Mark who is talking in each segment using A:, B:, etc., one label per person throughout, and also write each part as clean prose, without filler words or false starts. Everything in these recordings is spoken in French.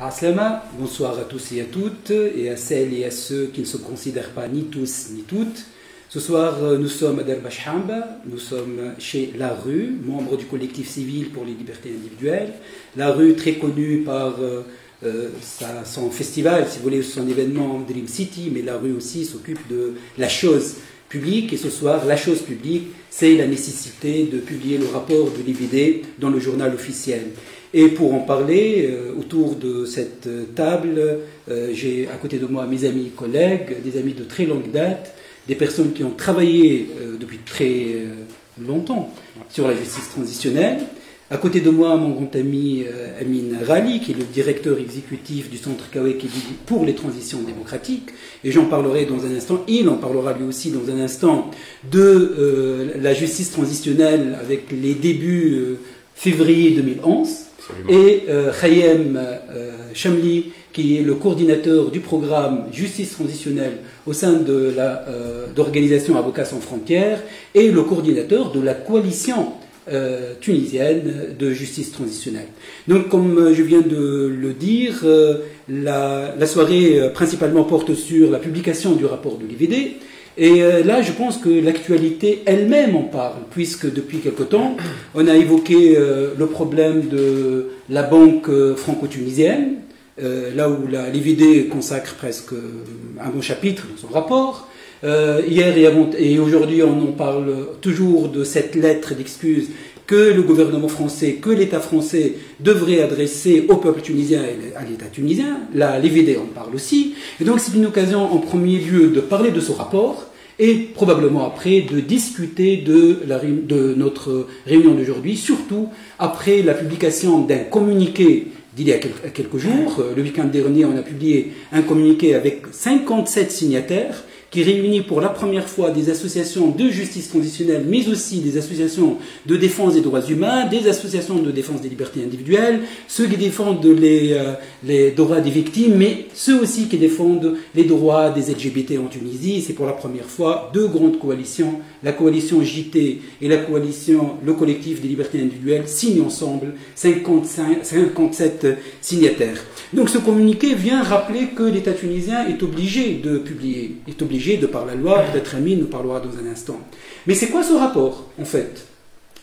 A: Aslama, bonsoir à tous et à toutes, et à celles et à ceux qui ne se considèrent pas ni tous ni toutes. Ce soir, nous sommes à Derbashhamba, nous sommes chez La Rue, membre du collectif civil pour les libertés individuelles. La Rue, très connue par son festival, si vous voulez, son événement Dream City, mais La Rue aussi s'occupe de la chose publique. Et ce soir, la chose publique, c'est la nécessité de publier le rapport de l'IVD dans le journal officiel. Et pour en parler, autour de cette table, j'ai à côté de moi mes amis et collègues, des amis de très longue date, des personnes qui ont travaillé depuis très longtemps sur la justice transitionnelle. À côté de moi, mon grand ami Amin Rali, qui est le directeur exécutif du Centre Kawekili pour les transitions démocratiques. Et j'en parlerai dans un instant. Il en parlera lui aussi dans un instant de la justice transitionnelle avec les débuts février 2011. Et Khayem Chamli, qui est le coordinateur du programme Justice transitionnelle au sein de l'organisation Avocats sans frontières et le coordinateur de la coalition tunisienne de justice transitionnelle. Donc, comme je viens de le dire, la soirée principalement porte sur la publication du rapport de l'IVD. Et là, je pense que l'actualité elle-même en parle, puisque depuis quelque temps, on a évoqué le problème de la banque franco-tunisienne, là où l'IVD consacre presque un bon chapitre dans son rapport. Hier et aujourd'hui, on en parle toujours de cette lettre d'excuse que le gouvernement français, que l'État français devrait adresser au peuple tunisien et à l'État tunisien. Là, l'IVD en parle aussi. Et donc, c'est une occasion, en premier lieu, de parler de ce rapport et probablement après de discuter de notre réunion d'aujourd'hui, surtout après la publication d'un communiqué d'il y a quelques jours. Le week-end dernier, on a publié un communiqué avec 57 signataires qui réunit pour la première fois des associations de justice transitionnelle, mais aussi des associations de défense des droits humains, des associations de défense des libertés individuelles, ceux qui défendent les droits des victimes, mais ceux aussi qui défendent les droits des LGBT en Tunisie. C'est pour la première fois deux grandes coalitions, la coalition JT et la coalition, le collectif des libertés individuelles, signent ensemble 57 signataires. Donc ce communiqué vient rappeler que l'État tunisien est obligé de publier, est obligé de par la loi, peut-être Amin nous parlera dans un instant. Mais c'est quoi ce rapport, en fait?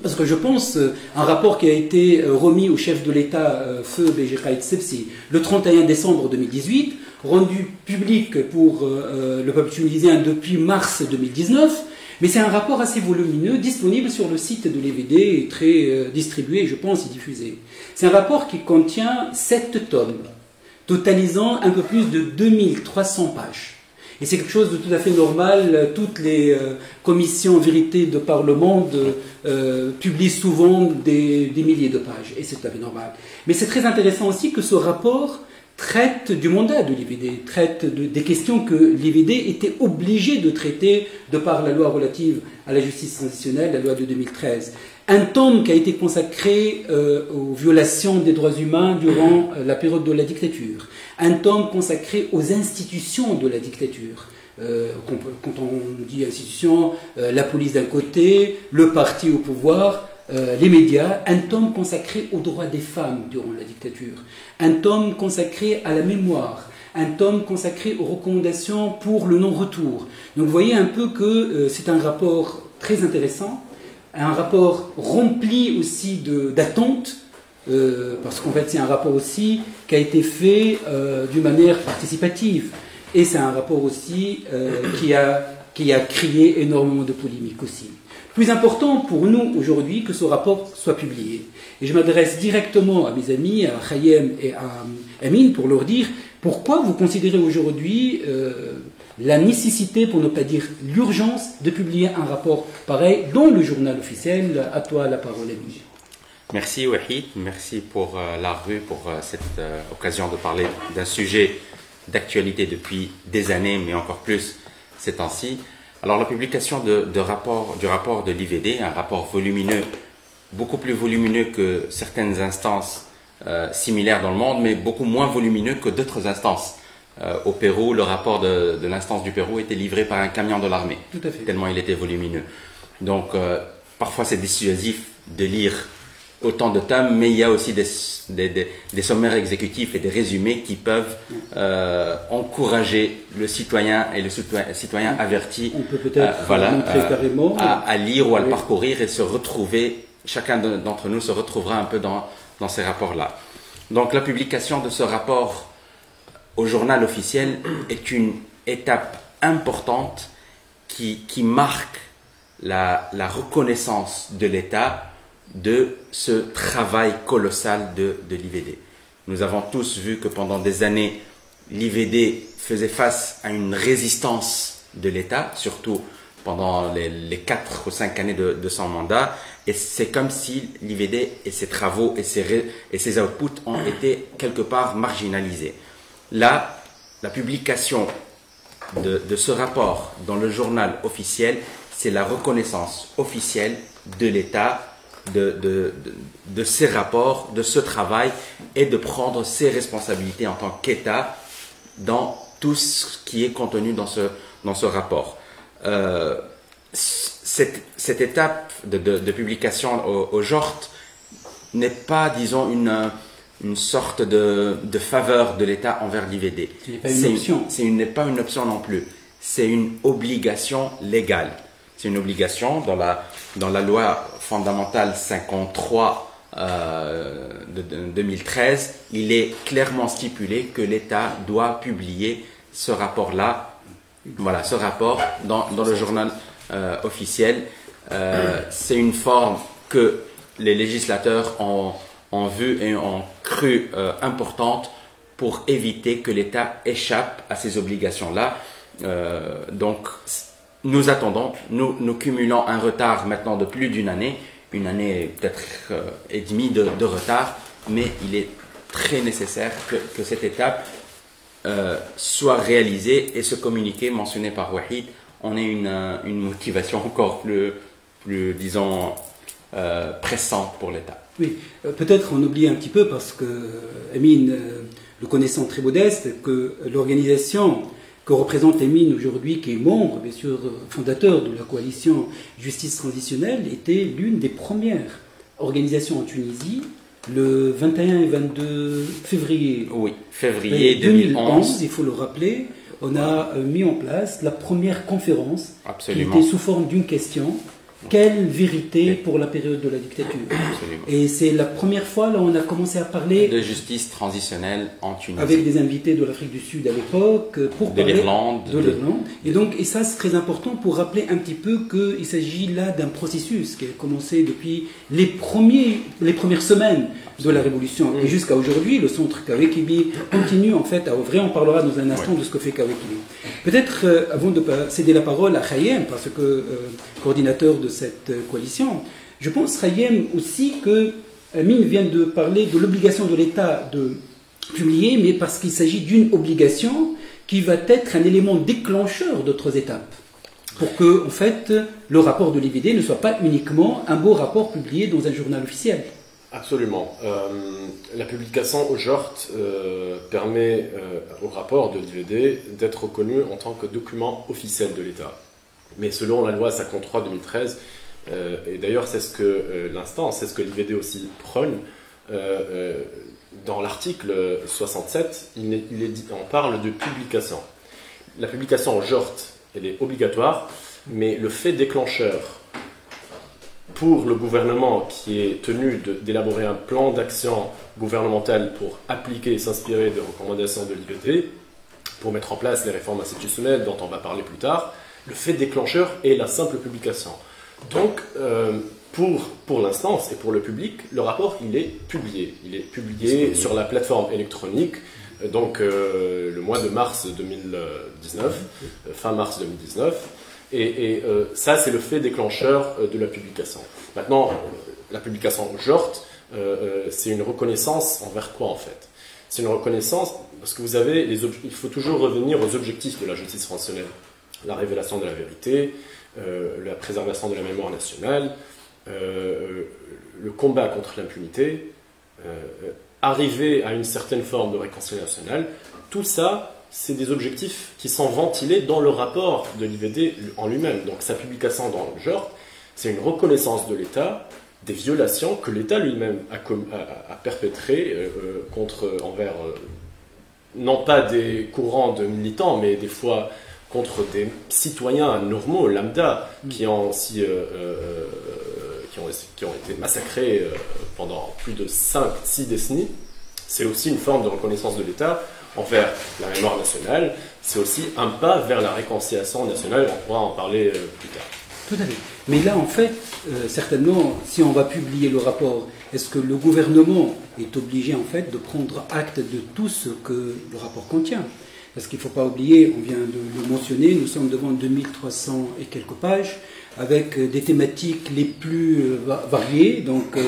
A: Parce que je pense, un rapport qui a été remis au chef de l'État, Feu Béji Caïd Sebsi, le 31 décembre 2018, rendu public pour le peuple tunisien depuis mars 2019, mais c'est un rapport assez volumineux, disponible sur le site de l'IVD et très distribué, je pense, et diffusé. C'est un rapport qui contient 7 tomes, totalisant un peu plus de 2300 pages. Et c'est quelque chose de tout à fait normal. Toutes les commissions vérité de par le monde publient souvent des milliers de pages. Et c'est tout à fait normal. Mais c'est très intéressant aussi que ce rapport traite du mandat de l'IVD, traite des questions que l'IVD était obligé de traiter de par la loi relative à la justice transitionnelle, la loi de 2013. Un tome qui a été consacré aux violations des droits humains durant la période de la dictature. Un tome consacré aux institutions de la dictature. Quand on dit institutions, la police d'un côté, le parti au pouvoir, les médias. Un tome consacré aux droits des femmes durant la dictature. Un tome consacré à la mémoire. Un tome consacré aux recommandations pour le non-retour. Donc vous voyez un peu que c'est un rapport très intéressant. Un rapport rempli aussi d'attentes, parce qu'en fait c'est un rapport aussi qui a été fait d'une manière participative. Et c'est un rapport aussi qui a créé énormément de polémiques aussi. Plus important pour nous aujourd'hui que ce rapport soit publié. Et je m'adresse directement à mes amis, à Khayem et à Amin, pour leur dire pourquoi vous considérez aujourd'hui la nécessité, pour ne pas dire l'urgence, de publier un rapport pareil dans le journal officiel. À toi la parole, Amin.
B: Merci Wahid, merci pour La Rue, pour cette occasion de parler d'un sujet d'actualité depuis des années, mais encore plus ces temps-ci. Alors la publication du rapport de l'IVD, un rapport volumineux, beaucoup plus volumineux que certaines instances similaires dans le monde, mais beaucoup moins volumineux que d'autres instances. Au Pérou, le rapport de l'instance du Pérou était livré par un camion de l'armée, tellement il était volumineux. Donc parfois c'est dissuasif de lire autant de thèmes, mais il y a aussi des sommaires exécutifs et des résumés qui peuvent encourager le citoyen et le citoyen averti
A: on peut peut-être montrer carrément
B: à lire ou à le parcourir et se retrouver, chacun d'entre nous se retrouvera un peu dans ces rapports-là. Donc la publication de ce rapport au journal officiel est une étape importante qui marque la reconnaissance de l'État de ce travail colossal de l'IVD. Nous avons tous vu que pendant des années, l'IVD faisait face à une résistance de l'État, surtout pendant les 4 ou 5 années de son mandat, et c'est comme si l'IVD et ses travaux et ses outputs ont été quelque part marginalisés. Là, la publication de ce rapport dans le journal officiel, c'est la reconnaissance officielle de l'État de ces rapports, de ce travail, et de prendre ses responsabilités en tant qu'État dans tout ce qui est contenu dans ce rapport. Cette étape de publication au JORT n'est pas, disons, une sorte de faveur de l'État envers l'IVD.
A: Ce n'est pas une option.
B: Ce n'est pas une option non plus. C'est une obligation légale. C'est une obligation dans la loi fondamentale 53 de 2013. Il est clairement stipulé que l'État doit publier ce rapport-là, voilà, ce rapport dans le journal officiel. C'est une forme que les législateurs ont vue et ont cru importante pour éviter que l'État échappe à ces obligations-là. Donc, nous attendons, nous cumulons un retard maintenant de plus d'une année, une année peut-être et demie de retard, mais il est très nécessaire que cette étape soit réalisée et ce communiqué mentionné par Wahid en ait une motivation encore plus disons, pressante pour l'État.
A: Oui, peut-être on oublie un petit peu parce que, Amine, le connaissant très modeste, que l'organisation que représente Amine aujourd'hui, qui est membre, bien sûr, fondateur de la coalition Justice Transitionnelle, était l'une des premières organisations en Tunisie, le 21 et 22 février.
B: Oui, février 2011.
A: Il faut le rappeler, on a mis en place la première conférence.
B: Absolument.
A: Qui était sous forme d'une question. Quelle vérité pour la période de la dictature?
B: Absolument.
A: Et c'est la première fois, là, on a commencé à parler
B: de justice transitionnelle en Tunisie.
A: Avec des invités de l'Afrique du Sud à l'époque, pour parler de l'Irlande. Et ça, c'est très important pour rappeler un petit peu qu'il s'agit là d'un processus qui a commencé depuis les premières semaines de la Révolution. Et jusqu'à aujourd'hui, le centre Kawekibi continue en fait à œuvrer. On parlera dans un instant de ce que fait Kawekibi. Peut-être, avant de céder la parole à Khayem, parce que coordinateur de cette coalition, je pense, Khayem, aussi que Amine vient de parler de l'obligation de l'État de publier, mais parce qu'il s'agit d'une obligation qui va être un élément déclencheur d'autres étapes. Pour que, en fait, le rapport de l'IVD ne soit pas uniquement un beau rapport publié dans un journal officiel.
C: Absolument. La publication au JORT permet au rapport de l'IVD d'être reconnu en tant que document officiel de l'État. Mais selon la loi 53-2013, et d'ailleurs c'est ce que l'instance, c'est ce que l'IVD aussi prône, dans l'article 67, on parle de publication. La publication au JORT, elle est obligatoire, mais le fait déclencheur pour le gouvernement qui est tenu d'élaborer un plan d'action gouvernemental pour appliquer et s'inspirer des recommandations de l'IVD, pour mettre en place les réformes institutionnelles dont on va parler plus tard, le fait déclencheur est la simple publication. Donc, pour l'instance et pour le public, le rapport, il est publié. Il est publié sur la plateforme électronique, donc le mois de mars 2019, fin mars 2019. Et ça, c'est le fait déclencheur de la publication. Maintenant, la publication au JORT, c'est une reconnaissance envers quoi, en fait? C'est une reconnaissance parce que vous avez il faut toujours revenir aux objectifs de la justice transitionnelle. La révélation de la vérité, la préservation de la mémoire nationale, le combat contre l'impunité, arriver à une certaine forme de réconciliation nationale. Tout ça, c'est des objectifs qui sont ventilés dans le rapport de l'IVD en lui-même. Donc sa publication dans le JORT, c'est une reconnaissance de l'État des violations que l'État lui-même a perpétrées envers, non pas des courants de militants, mais des fois contre des citoyens normaux, lambda, qui ont été massacrés pendant plus de 5-6 décennies. C'est aussi une forme de reconnaissance de l'État envers la mémoire nationale. C'est aussi un pas vers la réconciliation nationale. On pourra en parler plus tard.
A: Tout à fait. Mais là, en fait, certainement, si on va publier le rapport, est-ce que le gouvernement est obligé, en fait, de prendre acte de tout ce que le rapport contient? Parce qu'il ne faut pas oublier, on vient de le mentionner, nous sommes devant 2300 et quelques pages, avec des thématiques les plus variées, donc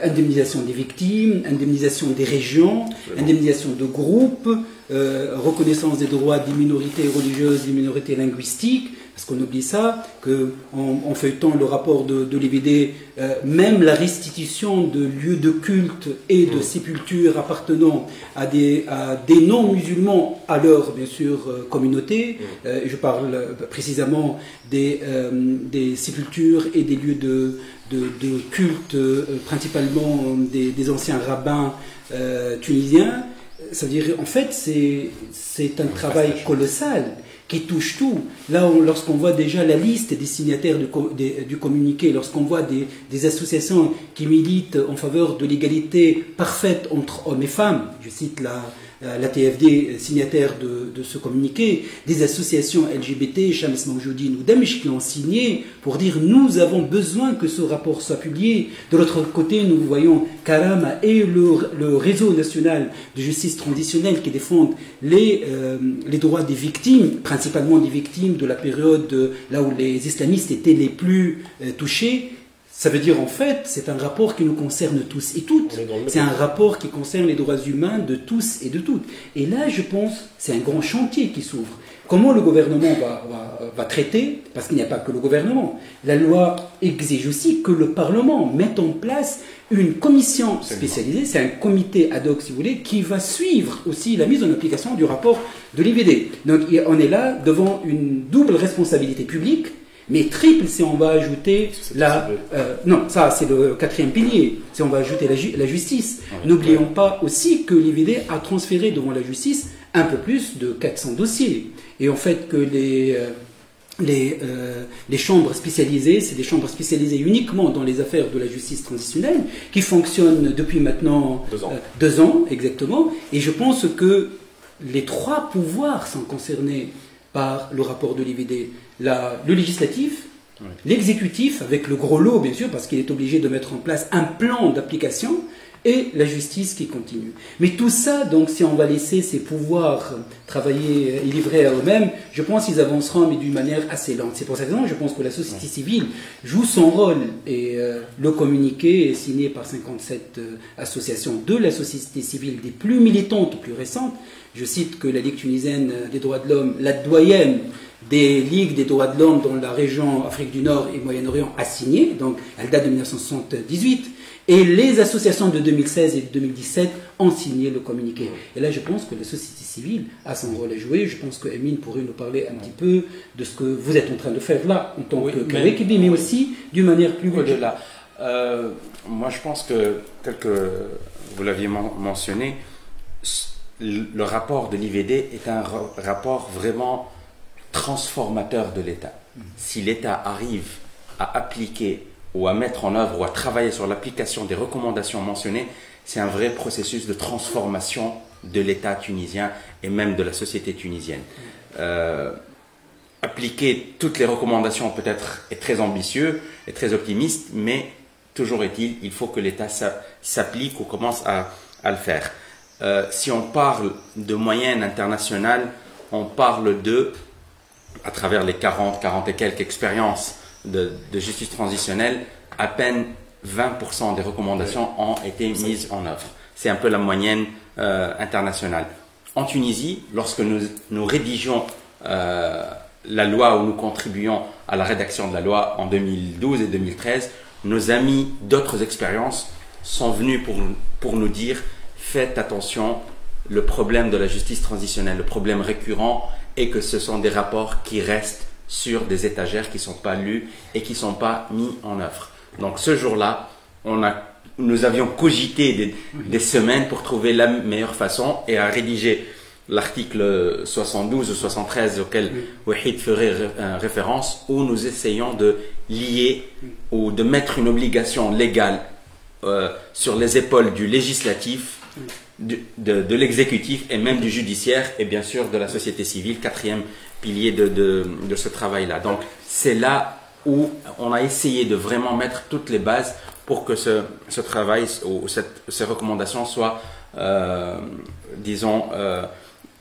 A: indemnisation des victimes, indemnisation des régions, indemnisation de groupes, reconnaissance des droits des minorités religieuses, des minorités linguistiques, parce qu'on oublie ça, qu'en feuilletant le rapport de l'IVD, même la restitution de lieux de culte et de sépultures appartenant à des non-musulmans à leur, bien sûr, communauté, je parle précisément des sépultures et des lieux de culte, principalement des anciens rabbins tunisiens. Ça veut dire, en fait, c'est un travail colossal qui touche tout. Là, lorsqu'on voit déjà la liste des signataires du communiqué, lorsqu'on voit des associations qui militent en faveur de l'égalité parfaite entre hommes et femmes, je cite la TFD, signataire de ce communiqué, des associations LGBT, Shams Mawjoudine ou Damich, qui ont signé pour dire nous avons besoin que ce rapport soit publié. De l'autre côté, nous voyons Karama et le réseau national de justice transitionnelle qui défendent les droits des victimes, principalement des victimes de la période là où les islamistes étaient les plus touchés. Ça veut dire, en fait, c'est un rapport qui nous concerne tous et toutes. C'est un rapport qui concerne les droits humains de tous et de toutes. Et là, je pense, c'est un grand chantier qui s'ouvre. Comment le gouvernement va traiter, parce qu'il n'y a pas que le gouvernement. La loi exige aussi que le Parlement mette en place une commission spécialisée, c'est un comité ad hoc, si vous voulez, qui va suivre aussi la mise en application du rapport de l'IVD. Donc, on est là devant une double responsabilité publique, mais triple si on va ajouter non, ça c'est le quatrième pilier, si on va ajouter la justice. N'oublions pas aussi que l'IVD a transféré devant la justice un peu plus de 400 dossiers. Et en fait que les chambres spécialisées, c'est des chambres spécialisées uniquement dans les affaires de la justice transitionnelle, qui fonctionnent depuis maintenant 2 ans exactement. Et je pense que les 3 pouvoirs sont concernés par le rapport de l'IVD. Le législatif, l'exécutif, avec le gros lot bien sûr, parce qu'il est obligé de mettre en place un plan d'application, et la justice qui continue. Mais tout ça, donc, si on va laisser ces pouvoirs travailler et livrer à eux-mêmes, je pense qu'ils avanceront, mais d'une manière assez lente. C'est pour cette raison que je pense que la société civile joue son rôle. Et le communiqué est signé par 57 associations de la société civile, des plus militantes, plus récentes. Je cite que la Ligue tunisienne des droits de l'homme, la doyenne des ligues des droits de l'homme dans la région Afrique du Nord et Moyen-Orient a signé, donc elle date de 1978, et les associations de 2016 et de 2017 ont signé le communiqué. Et là, je pense que la société civile a son rôle à jouer. Je pense que Emine pourrait nous parler un petit peu de ce que vous êtes en train de faire là, en tant que Kébi, mais aussi d'une manière plus
B: au-delà. Moi, je pense que, tel que vous l'aviez mentionné, le rapport de l'IVD est un rapport vraiment transformateur de l'État. Si l'État arrive à appliquer ou à mettre en œuvre ou à travailler sur l'application des recommandations mentionnées, c'est un vrai processus de transformation de l'État tunisien et même de la société tunisienne. Appliquer toutes les recommandations peut-être est très ambitieux et très optimiste, mais toujours est-il, il faut que l'État s'applique ou commence à le faire. Si on parle de moyenne internationale, on parle à travers les 40 et quelques expériences de justice transitionnelle, à peine 20% des recommandations ont été mises en œuvre. C'est un peu la moyenne internationale. En Tunisie, lorsque nous rédigions la loi ou nous contribuions à la rédaction de la loi en 2012 et 2013, nos amis d'autres expériences sont venus pour nous dire faites attention, le problème de la justice transitionnelle, le problème récurrent est que ce sont des rapports qui restent sur des étagères qui ne sont pas lus et qui ne sont pas mis en œuvre. Donc ce jour-là, nous avions cogité des semaines pour trouver la meilleure façon et à rédiger l'article 72 ou 73 auquel Wahid ferait référence, où nous essayons de lier ou de mettre une obligation légale sur les épaules du législatif, de l'exécutif et même du judiciaire et bien sûr de la société civile, quatrième pilier de ce travail-là. Donc c'est là où on a essayé de vraiment mettre toutes les bases pour que ce travail ou ces recommandations soient, disons,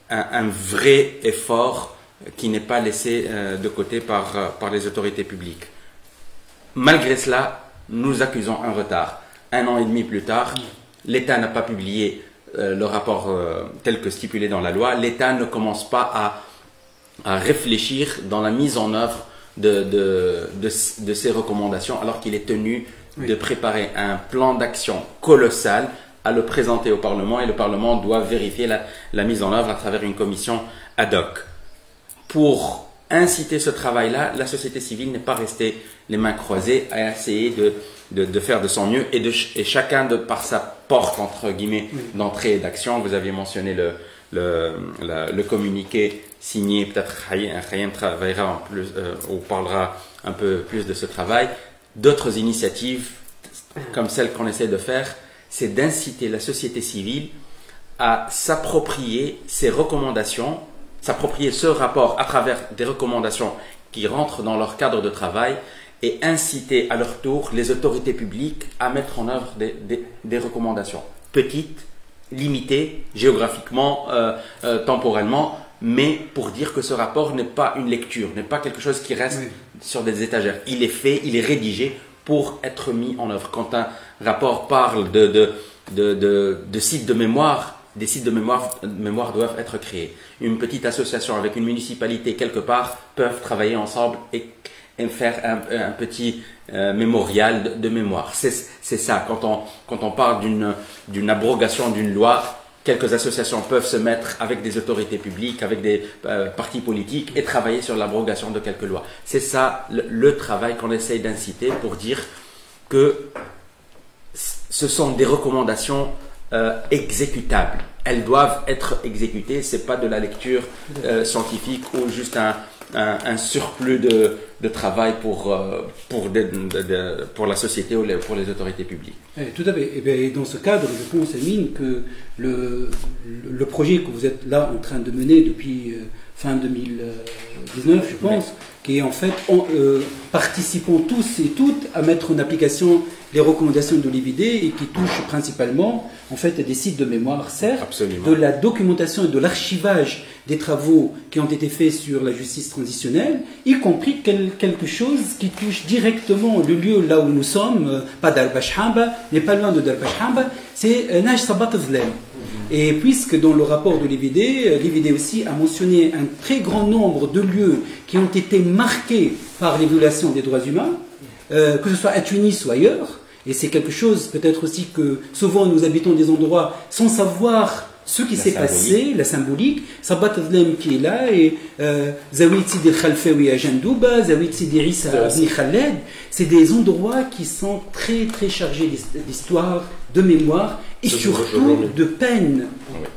B: un vrai effort qui n'est pas laissé de côté par les autorités publiques. Malgré cela, nous accusons un retard. 1 an et demi plus tard, l'État n'a pas publié le rapport tel que stipulé dans la loi. L'État ne commence pas à réfléchir dans la mise en œuvre de ces recommandations, alors qu'il est tenu de préparer un plan d'action colossal, à le présenter au Parlement, et le Parlement doit vérifier la mise en œuvre à travers une commission ad hoc. Pour inciter ce travail-là, la société civile n'est pas restée les mains croisées à essayer de faire de son mieux et chacun par sa porte, entre guillemets, d'entrée et d'action. Vous aviez mentionné le communiqué signé, peut-être Khayyam travaillera en plus, ou parlera un peu plus de ce travail. D'autres initiatives, comme celle qu'on essaie de faire, c'est d'inciter la société civile à s'approprier ces recommandations, s'approprier ce rapport à travers des recommandations qui rentrent dans leur cadre de travail et inciter à leur tour les autorités publiques à mettre en œuvre des recommandations petites, limitées géographiquement, temporellement, mais pour dire que ce rapport n'est pas une lecture, n'est pas quelque chose qui reste sur des étagères. Il est fait, il est rédigé pour être mis en œuvre. Quand un rapport parle de sites de mémoire, des sites de mémoire doivent être créés. Une petite association avec une municipalité quelque part peuvent travailler ensemble et faire un petit mémorial de mémoire. C'est ça. Quand on parle d'une abrogation d'une loi, quelques associations peuvent se mettre avec des autorités publiques, avec des partis politiques et travailler sur l'abrogation de quelques lois. C'est ça le travail qu'on essaye d'inciter pour dire que ce sont des recommandations exécutables. Elles doivent être exécutées. C'est pas de la lecture scientifique ou juste un surplus de travail pour la société ou pour les autorités publiques.
A: Tout à fait. Et bien, dans ce cadre, je pense, Amine, que le projet que vous êtes là en train de mener depuis fin 2019, je pense, qui est en fait participant tous et toutes à mettre en application les recommandations de l'IVD et qui touche principalement en fait à des sites de mémoire, certes,
B: Absolument.
A: de la documentation et de l'archivage des travaux qui ont été faits sur la justice transitionnelle, y compris quelque chose qui touche directement le lieu là où nous sommes, pas d'Al-Bashhamba, mais pas loin de Al-Bashhamba, c'est Naj Sabat Zlem. Et puisque dans le rapport de l'IVD aussi a mentionné un très grand nombre de lieux qui ont été marqués par les violations des droits humains, que ce soit à Tunis ou ailleurs, et c'est quelque chose peut-être aussi que souvent nous habitons des endroits sans savoir ce qui s'est passé, la symbolique. Sabat Zlem qui est là, et Zawit Sidi Khalfaoui à Jandouba, Zawit Sidi Issa à Bni Khaled, c'est des endroits qui sont très très chargés d'histoire, de mémoire et surtout de peine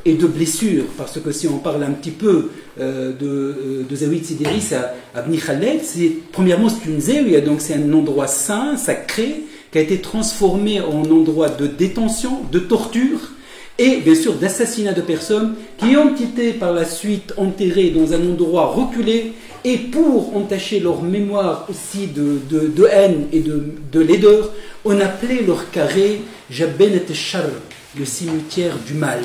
A: et de blessures. Parce que si on parle un petit peu de Zawit Sidi Issa à Bni Khaled, premièrement c'est une zawiya, donc c'est un endroit saint, sacré, qui a été transformé en endroit de détention, de torture et bien sûr d'assassinat de personnes qui ont été par la suite enterrées dans un endroit reculé, et pour entacher leur mémoire aussi de haine et de laideur, on appelait leur carré Jabbenet Shar, le cimetière du mal.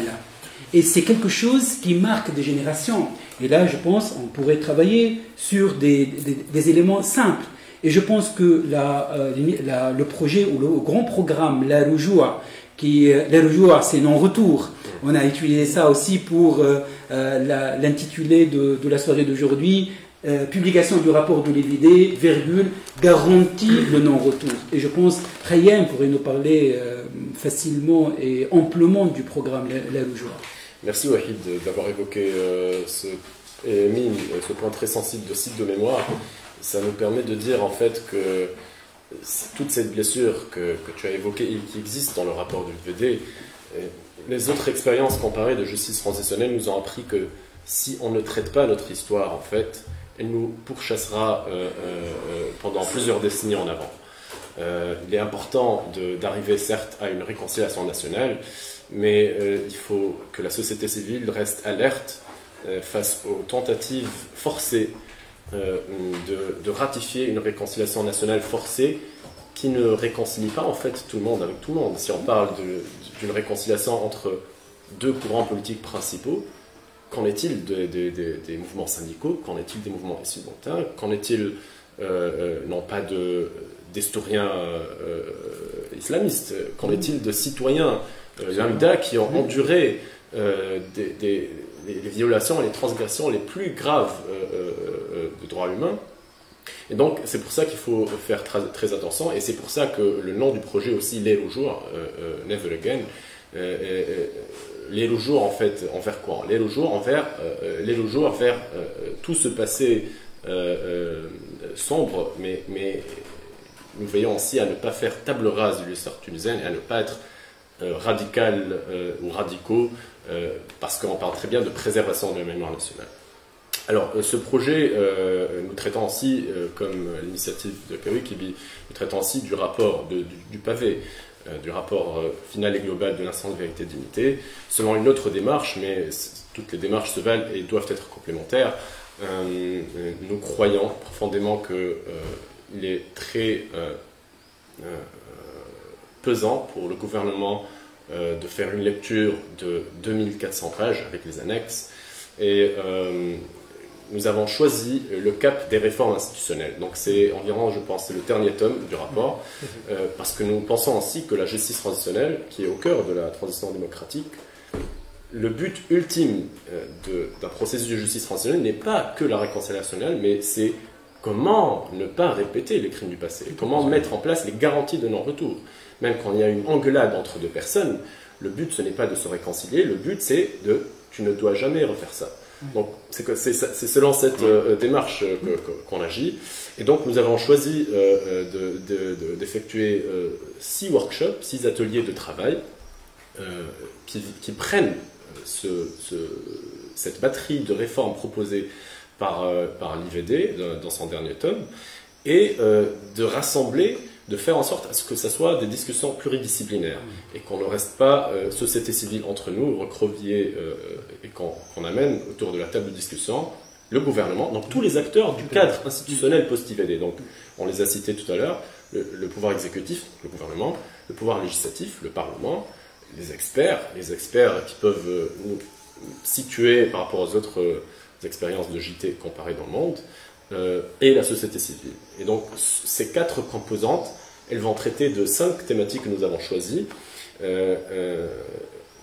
A: Et c'est quelque chose qui marque des générations. Et là, je pense, on pourrait travailler sur des éléments simples. Et je pense que le projet ou le grand programme, la Roujoua, c'est non-retour. On a utilisé ça aussi pour l'intitulé de la soirée d'aujourd'hui, publication du rapport de l'IVD, garantie le non-retour. Et je pense que Khayyam pourrait nous parler facilement et amplement du programme la Roujoua.
C: Merci Wahid d'avoir évoqué ce point très sensible de site de mémoire. Ça nous permet de dire en fait que toutes ces blessures que tu as évoquées et qui existent dans le rapport du VD, les autres expériences comparées de justice transitionnelle nous ont appris que si on ne traite pas notre histoire, en fait, elle nous pourchassera pendant plusieurs décennies en avant. Il est important d'arriver certes à une réconciliation nationale, mais il faut que la société civile reste alerte face aux tentatives forcées de ratifier une réconciliation nationale forcée qui ne réconcilie pas en fait tout le monde avec tout le monde. Si on parle d'une réconciliation entre deux courants politiques principaux, qu'en est-il des mouvements syndicaux? Qu'en est-il des mouvements estudiantins? Qu'en est-il non pas d'historiens islamistes? Qu'en est-il de citoyens lambda qui ont enduré les violations et les transgressions les plus graves de droits humains? Et donc, c'est pour ça qu'il faut faire très attention, et c'est pour ça que le nom du projet aussi, L'aile au jour, Never Again, l'aile au jour, en fait, envers quoi? L'aile au jour envers tout ce passé sombre, mais nous veillons aussi à ne pas faire table rase de l'histoire tunisienne et à ne pas être radical ou radicaux, parce qu'on parle très bien de préservation de la mémoire nationale. Alors, ce projet, nous traitons aussi, comme l'initiative de Kawikibi, nous traitons aussi du rapport du pavé, du rapport final et global de l'instant de vérité et dignité, selon une autre démarche, mais toutes les démarches se valent et doivent être complémentaires. Nous croyons profondément qu'il est très pesant pour le gouvernement de faire une lecture de 2400 pages avec les annexes, et nous avons choisi le cap des réformes institutionnelles. Donc c'est environ, je pense, c'est le dernier tome du rapport, parce que nous pensons aussi que la justice transitionnelle, qui est au cœur de la transition démocratique, le but ultime d'un processus de justice transitionnelle n'est pas que la réconciliation nationale, mais c'est comment ne pas répéter les crimes du passé, comment mettre en place les garanties de non-retour. Même quand il y a une engueulade entre deux personnes, le but ce n'est pas de se réconcilier, le but c'est tu ne dois jamais refaire ça. Donc c'est selon cette démarche qu'on agit. Et donc nous avons choisi d'effectuer 6 workshops, 6 ateliers de travail qui prennent cette batterie de réformes proposées par l'IVD dans son dernier tome, et de rassembler, de faire en sorte à ce que ce soit des discussions pluridisciplinaires et qu'on ne reste pas société civile entre nous, recrovier, et qu'on amène autour de la table de discussion le gouvernement, donc tous les acteurs du cadre institutionnel post-IVD. Donc on les a cités tout à l'heure, le pouvoir exécutif, le gouvernement, le pouvoir législatif, le Parlement, les experts qui peuvent nous situer par rapport aux autres expériences de JT comparées dans le monde, et la société civile. Et donc, ces 4 composantes, elles vont traiter de 5 thématiques que nous avons choisies,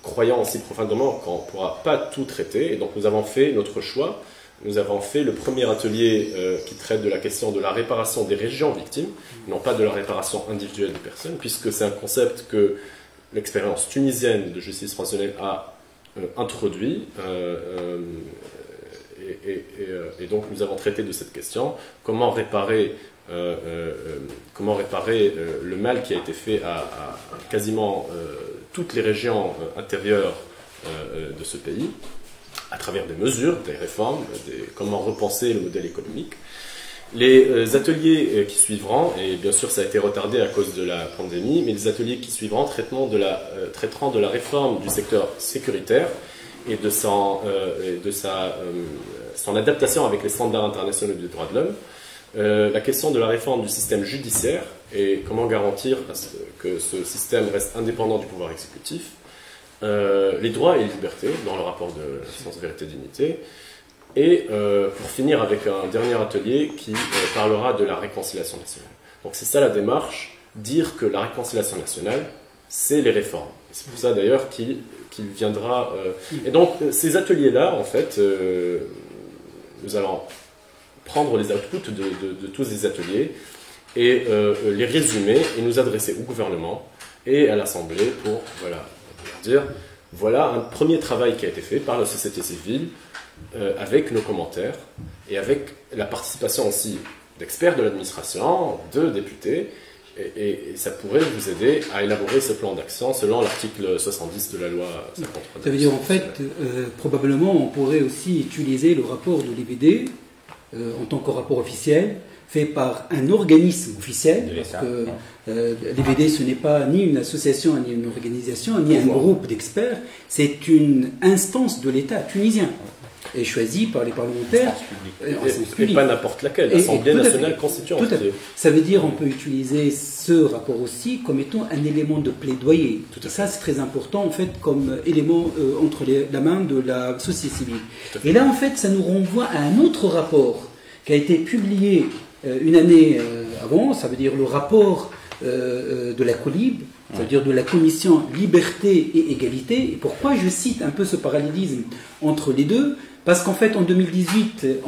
C: croyant aussi profondément qu'on ne pourra pas tout traiter. Et donc, nous avons fait notre choix. Nous avons fait le premier atelier qui traite de la question de la réparation des régions victimes, non pas de la réparation individuelle des personnes, puisque c'est un concept que l'expérience tunisienne de justice transitionnelle a introduit. Et donc nous avons traité de cette question, comment réparer le mal qui a été fait à quasiment toutes les régions intérieures de ce pays, à travers des mesures, des réformes, comment repenser le modèle économique. Les ateliers qui suivront, et bien sûr ça a été retardé à cause de la pandémie, mais les ateliers qui suivront traiteront de la réforme du secteur sécuritaire et de son adaptation avec les standards internationaux des droits de l'homme, la question de la réforme du système judiciaire et comment garantir que ce système reste indépendant du pouvoir exécutif, les droits et les libertés dans le rapport de science, vérité et dignité, et pour finir avec un dernier atelier qui parlera de la réconciliation nationale. Donc c'est ça la démarche, dire que la réconciliation nationale, c'est les réformes. C'est pour ça d'ailleurs qu'il viendra... Et donc ces ateliers-là, en fait, nous allons prendre les outputs de tous ces ateliers et les résumer et nous adresser au gouvernement et à l'Assemblée pour dire voilà un premier travail qui a été fait par la société civile avec nos commentaires et avec la participation aussi d'experts de l'administration, de députés, Et ça pourrait vous aider à élaborer ce plan d'action selon l'article 70 de la loi 53.
A: Ça veut dire en fait, probablement on pourrait aussi utiliser le rapport de l'IVD en tant que rapport officiel, fait par un organisme officiel, parce que l'IVD ce n'est pas ni une association, ni une organisation, ni un groupe d'experts, c'est une instance de l'État tunisien. Et choisi par les parlementaires.
C: Et pas n'importe laquelle, l'Assemblée nationale constituante.
A: Ça veut dire qu'on peut utiliser ce rapport aussi comme étant un élément de plaidoyer. Et ça, c'est très important, en fait, comme élément entre la main de la société civile. Et là, en fait, ça nous renvoie à un autre rapport qui a été publié une année avant, ça veut dire le rapport de la COLIB, c'est-à-dire de la Commission Liberté et Égalité. Et pourquoi je cite un peu ce parallélisme entre les deux? Parce qu'en fait, en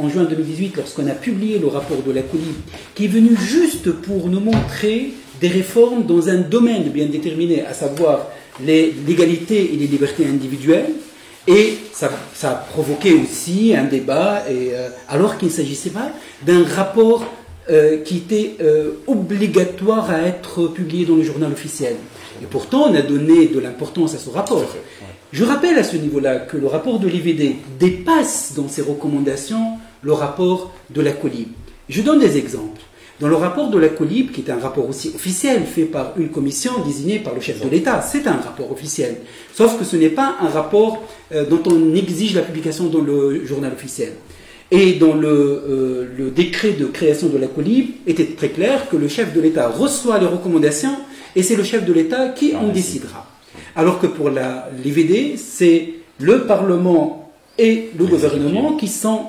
A: juin 2018, lorsqu'on a publié le rapport de la COLIB, qui est venu juste pour nous montrer des réformes dans un domaine bien déterminé, à savoir l'égalité et les libertés individuelles, et ça a provoqué aussi un débat, alors qu'il ne s'agissait pas d'un rapport qui était obligatoire à être publié dans le journal officiel. Et pourtant, on a donné de l'importance à ce rapport. Je rappelle à ce niveau-là que le rapport de l'IVD dépasse dans ses recommandations le rapport de la COLIB. Je donne des exemples. Dans le rapport de la COLIB, qui est un rapport aussi officiel, fait par une commission désignée par le chef de l'État, c'est un rapport officiel. Sauf que ce n'est pas un rapport dont on exige la publication dans le journal officiel. Et dans le décret de création de la COLIB, était très clair que le chef de l'État reçoit les recommandations et c'est le chef de l'État qui en décidera. Alors que pour l'IVD, c'est le Parlement et le gouvernement qui sont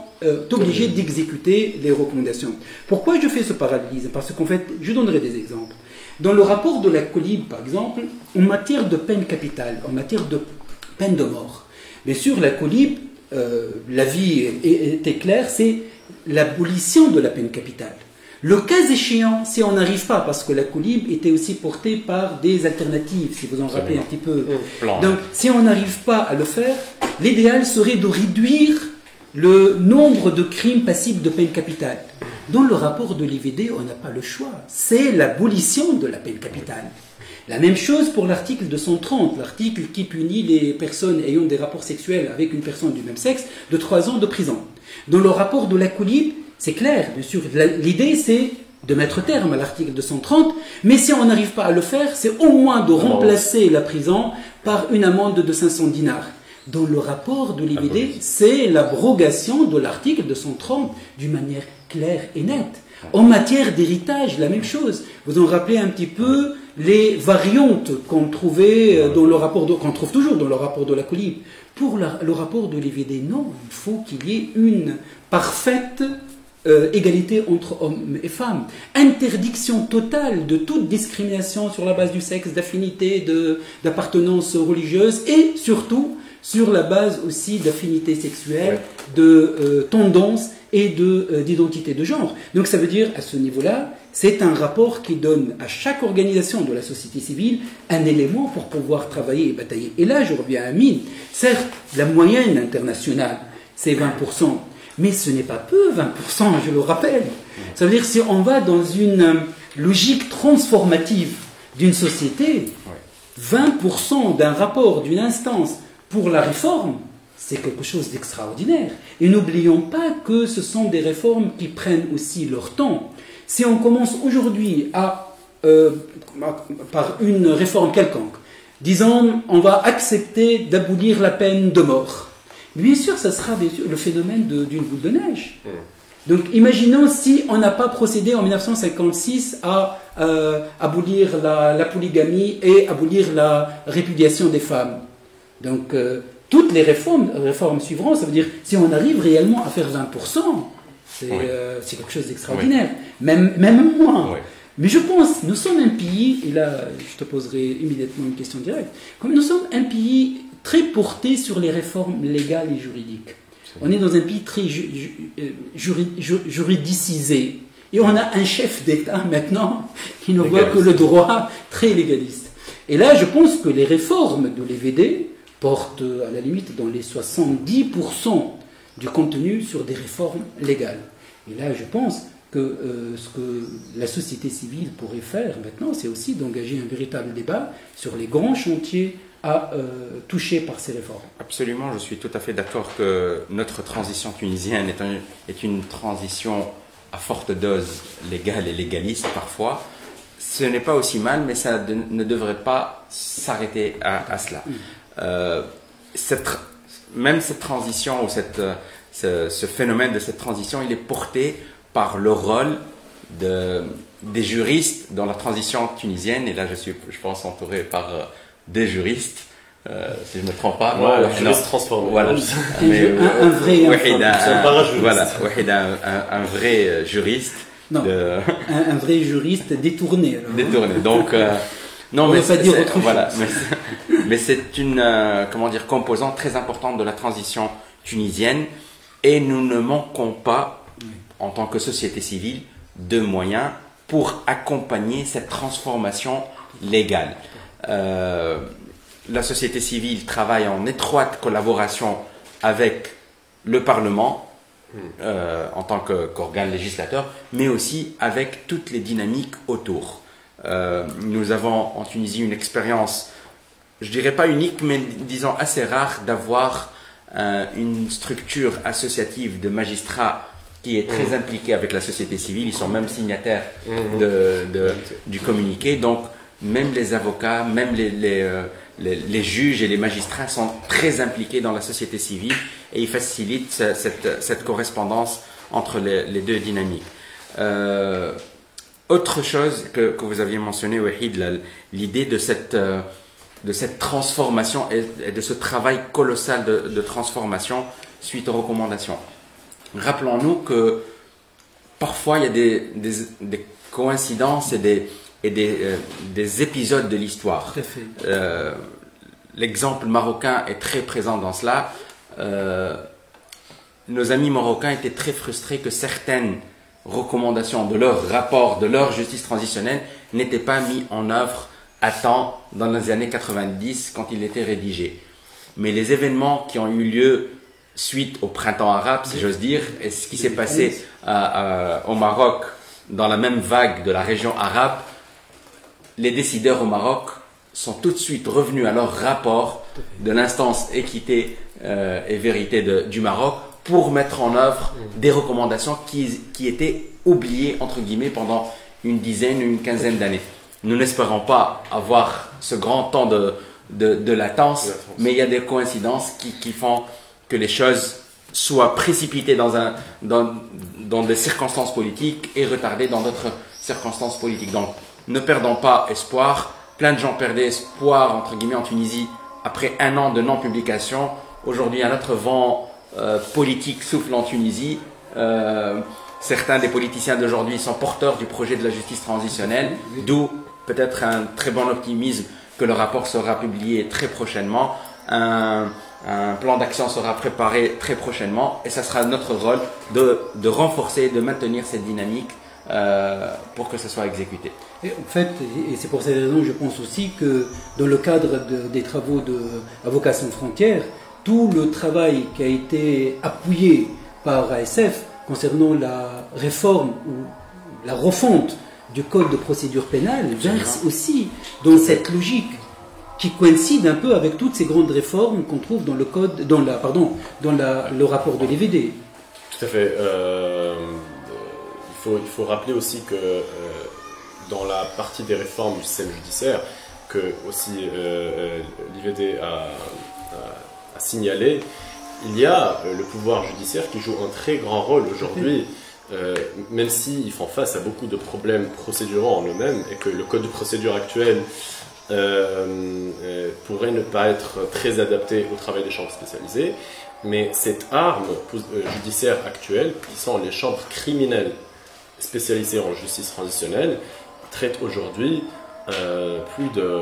A: obligés d'exécuter les recommandations. Pourquoi je fais ce parallélisme? Parce qu'en fait, je donnerai des exemples. Dans le rapport de la COLIB, par exemple, en matière de peine capitale, en matière de peine de mort, bien sûr, la COLIB, l'avis était clair, c'est l'abolition de la peine capitale. Le cas échéant, si on n'arrive pas, parce que la COLIB était aussi portée par des alternatives, si vous en rappelez un petit peu. Donc, si on n'arrive pas à le faire, l'idéal serait de réduire le nombre de crimes passibles de peine capitale. Dans le rapport de l'IVD, on n'a pas le choix. C'est l'abolition de la peine capitale. La même chose pour l'article 230, l'article qui punit les personnes ayant des rapports sexuels avec une personne du même sexe de 3 ans de prison. Dans le rapport de la COLIB, c'est clair, bien sûr, l'idée c'est de mettre terme à l'article 230, mais si on n'arrive pas à le faire, c'est au moins de remplacer la prison par une amende de 500 dinars. Dans le rapport de l'IVD, c'est l'abrogation de l'article 230 d'une manière claire et nette. En matière d'héritage, la même chose. Vous en rappelez un petit peu les variantes qu'on trouvait dans le rapport, qu'on trouve toujours dans le rapport de la COLIB. Pour le rapport de l'IVD, non, il faut qu'il y ait une parfaite égalité entre hommes et femmes. Interdiction totale de toute discrimination sur la base du sexe, d'affinité, d'appartenance religieuse et surtout sur la base aussi d'affinité sexuelle, de tendance et d'identité de genre. Donc ça veut dire, à ce niveau-là, c'est un rapport qui donne à chaque organisation de la société civile un élément pour pouvoir travailler et batailler. Et là, je reviens à Amine. Certes, la moyenne internationale, c'est 20%. Mais ce n'est pas peu, 20%, je le rappelle. Ça veut dire si on va dans une logique transformative d'une société, 20% d'un rapport, d'une instance pour la réforme, c'est quelque chose d'extraordinaire. Et n'oublions pas que ce sont des réformes qui prennent aussi leur temps. Si on commence aujourd'hui par une réforme quelconque, disons, on va accepter d'abolir la peine de mort. Bien sûr, ça sera le phénomène d'une boule de neige. Donc, imaginons si on n'a pas procédé en 1956 à abolir la polygamie et abolir la répudiation des femmes. Donc, toutes les réformes suivront, ça veut dire si on arrive réellement à faire 20%, c'est quelque chose d'extraordinaire. Même moins. Oui. Mais je pense, nous sommes un pays, et là je te poserai immédiatement une question directe, comme nous sommes un pays très porté sur les réformes légales et juridiques. On est dans un pays très juridicisé. Et on a un chef d'État maintenant qui ne voit que le droit très légaliste. Et là, je pense que les réformes de l'IVD portent à la limite dans les 70% du contenu sur des réformes légales. Et là, je pense que ce que la société civile pourrait faire maintenant, c'est aussi d'engager un véritable débat sur les grands chantiers à toucher par ces réformes.
B: Absolument, je suis tout à fait d'accord que notre transition tunisienne est une transition à forte dose légale et légaliste parfois. Ce n'est pas aussi mal, mais ça ne devrait pas s'arrêter à cela. Même cette transition ou ce phénomène de cette transition, il est porté par le rôle des juristes dans la transition tunisienne. Et là, je pense, entouré par des juristes, si je ne me trompe pas.
C: Ouais, juriste transformé.
B: Voilà.
A: Un
B: vrai juriste.
A: Non, un vrai juriste détourné. Alors.
B: Détourné. Donc, non,
A: mais pas dire autre chose.
B: Voilà, mais c'est une composante très importante de la transition tunisienne, et nous ne manquons pas, en tant que société civile, de moyens pour accompagner cette transformation légale. La société civile travaille en étroite collaboration avec le Parlement en tant qu'organe législateur, mais aussi avec toutes les dynamiques autour. Nous avons en Tunisie une expérience, je dirais pas unique, mais disons assez rare, d'avoir une structure associative de magistrats qui est très impliquée avec la société civile. Ils sont même signataires du communiqué. Donc, même les avocats, même les juges et les magistrats sont très impliqués dans la société civile, et ils facilitent cette correspondance entre les deux dynamiques. Autre chose que vous aviez mentionné, Wahid, l'idée de cette transformation et de ce travail colossal de transformation suite aux recommandations. Rappelons-nous que parfois il y a des coïncidences et des épisodes de l'histoire.
A: Tout à fait.
B: L'exemple marocain est très présent dans cela. Nos amis marocains étaient très frustrés que certaines recommandations de leur rapport, de leur justice transitionnelle, n'étaient pas mises en œuvre à temps dans les années 90 quand il était rédigé. Mais les événements qui ont eu lieu suite au printemps arabe, si j'ose dire, et ce qui s'est passé au Maroc dans la même vague de la région arabe, les décideurs au Maroc sont tout de suite revenus à leur rapport de l'instance équité et vérité du Maroc pour mettre en œuvre des recommandations qui étaient oubliées, entre guillemets, pendant une dizaine, une quinzaine d'années. Nous n'espérons pas avoir ce grand temps de latence, mais il y a des coïncidences qui font que les choses soient précipitées dans des circonstances politiques et retardées dans d'autres circonstances politiques. Donc, ne perdons pas espoir. Plein de gens perdaient espoir, entre guillemets, en Tunisie après un an de non-publication. Aujourd'hui, un autre vent politique souffle en Tunisie. Certains des politiciens d'aujourd'hui sont porteurs du projet de la justice transitionnelle, d'où peut-être un très bon optimisme que le rapport sera publié très prochainement. Un plan d'action sera préparé très prochainement, et ça sera notre rôle de renforcer, de maintenir cette dynamique pour que ce soit exécuté.
A: Et en fait, et c'est pour cette raison, je pense aussi que dans le cadre des travaux d'Avocats sans frontières, tout le travail qui a été appuyé par ASF concernant la réforme ou la refonte du code de procédure pénale verse aussi dans cette logique qui coïncide un peu avec toutes ces grandes réformes qu'on trouve dans le code, le rapport de l'EVD.
C: Tout à fait. Il faut rappeler aussi que dans la partie des réformes du système judiciaire, que aussi l'IVD a signalé, il y a le pouvoir judiciaire qui joue un très grand rôle aujourd'hui, même s'ils font face à beaucoup de problèmes procéduraux en eux-mêmes, et que le code de procédure actuel pourrait ne pas être très adapté au travail des chambres spécialisées, mais cette arme judiciaire actuelle, qui sont les chambres criminelles spécialisées en justice transitionnelle, traite aujourd'hui plus de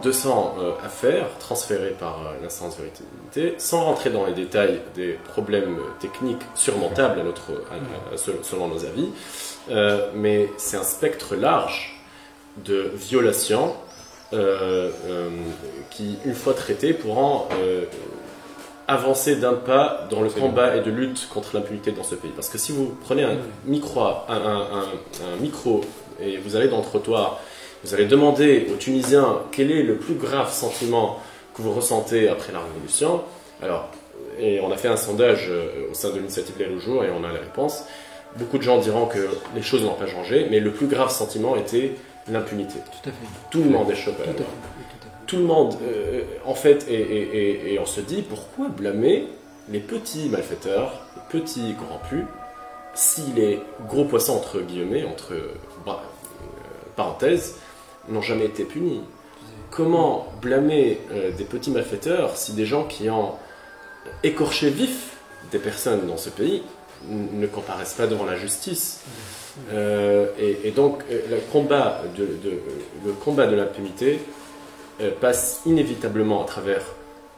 C: 200 affaires transférées par l'instance vérité, sans rentrer dans les détails des problèmes techniques surmontables selon nos avis, mais c'est un spectre large de violations qui, une fois traitées, pourront avancé d'un pas dans le combat et de lutte contre l'impunité dans ce pays. Parce que si vous prenez un micro et vous allez dans le trottoir, vous allez demander aux Tunisiens quel est le plus grave sentiment que vous ressentez après la révolution. Alors, et on a fait un sondage au sein de l'initiative L'aile au jour et on a les réponses. Beaucoup de gens diront que les choses n'ont pas changé, mais le plus grave sentiment était l'impunité.
A: Tout à fait.
C: Tout le monde échappe à la loi. Tout le monde, en fait, et on se dit, pourquoi blâmer les petits malfaiteurs, les petits corrompus, si les gros poissons, entre guillemets, entre parenthèses, n'ont jamais été punis? Comment blâmer des petits malfaiteurs si des gens qui ont écorché vif des personnes dans ce pays ne comparaissent pas devant la justice? Et donc, le combat de l'impunité passe inévitablement à travers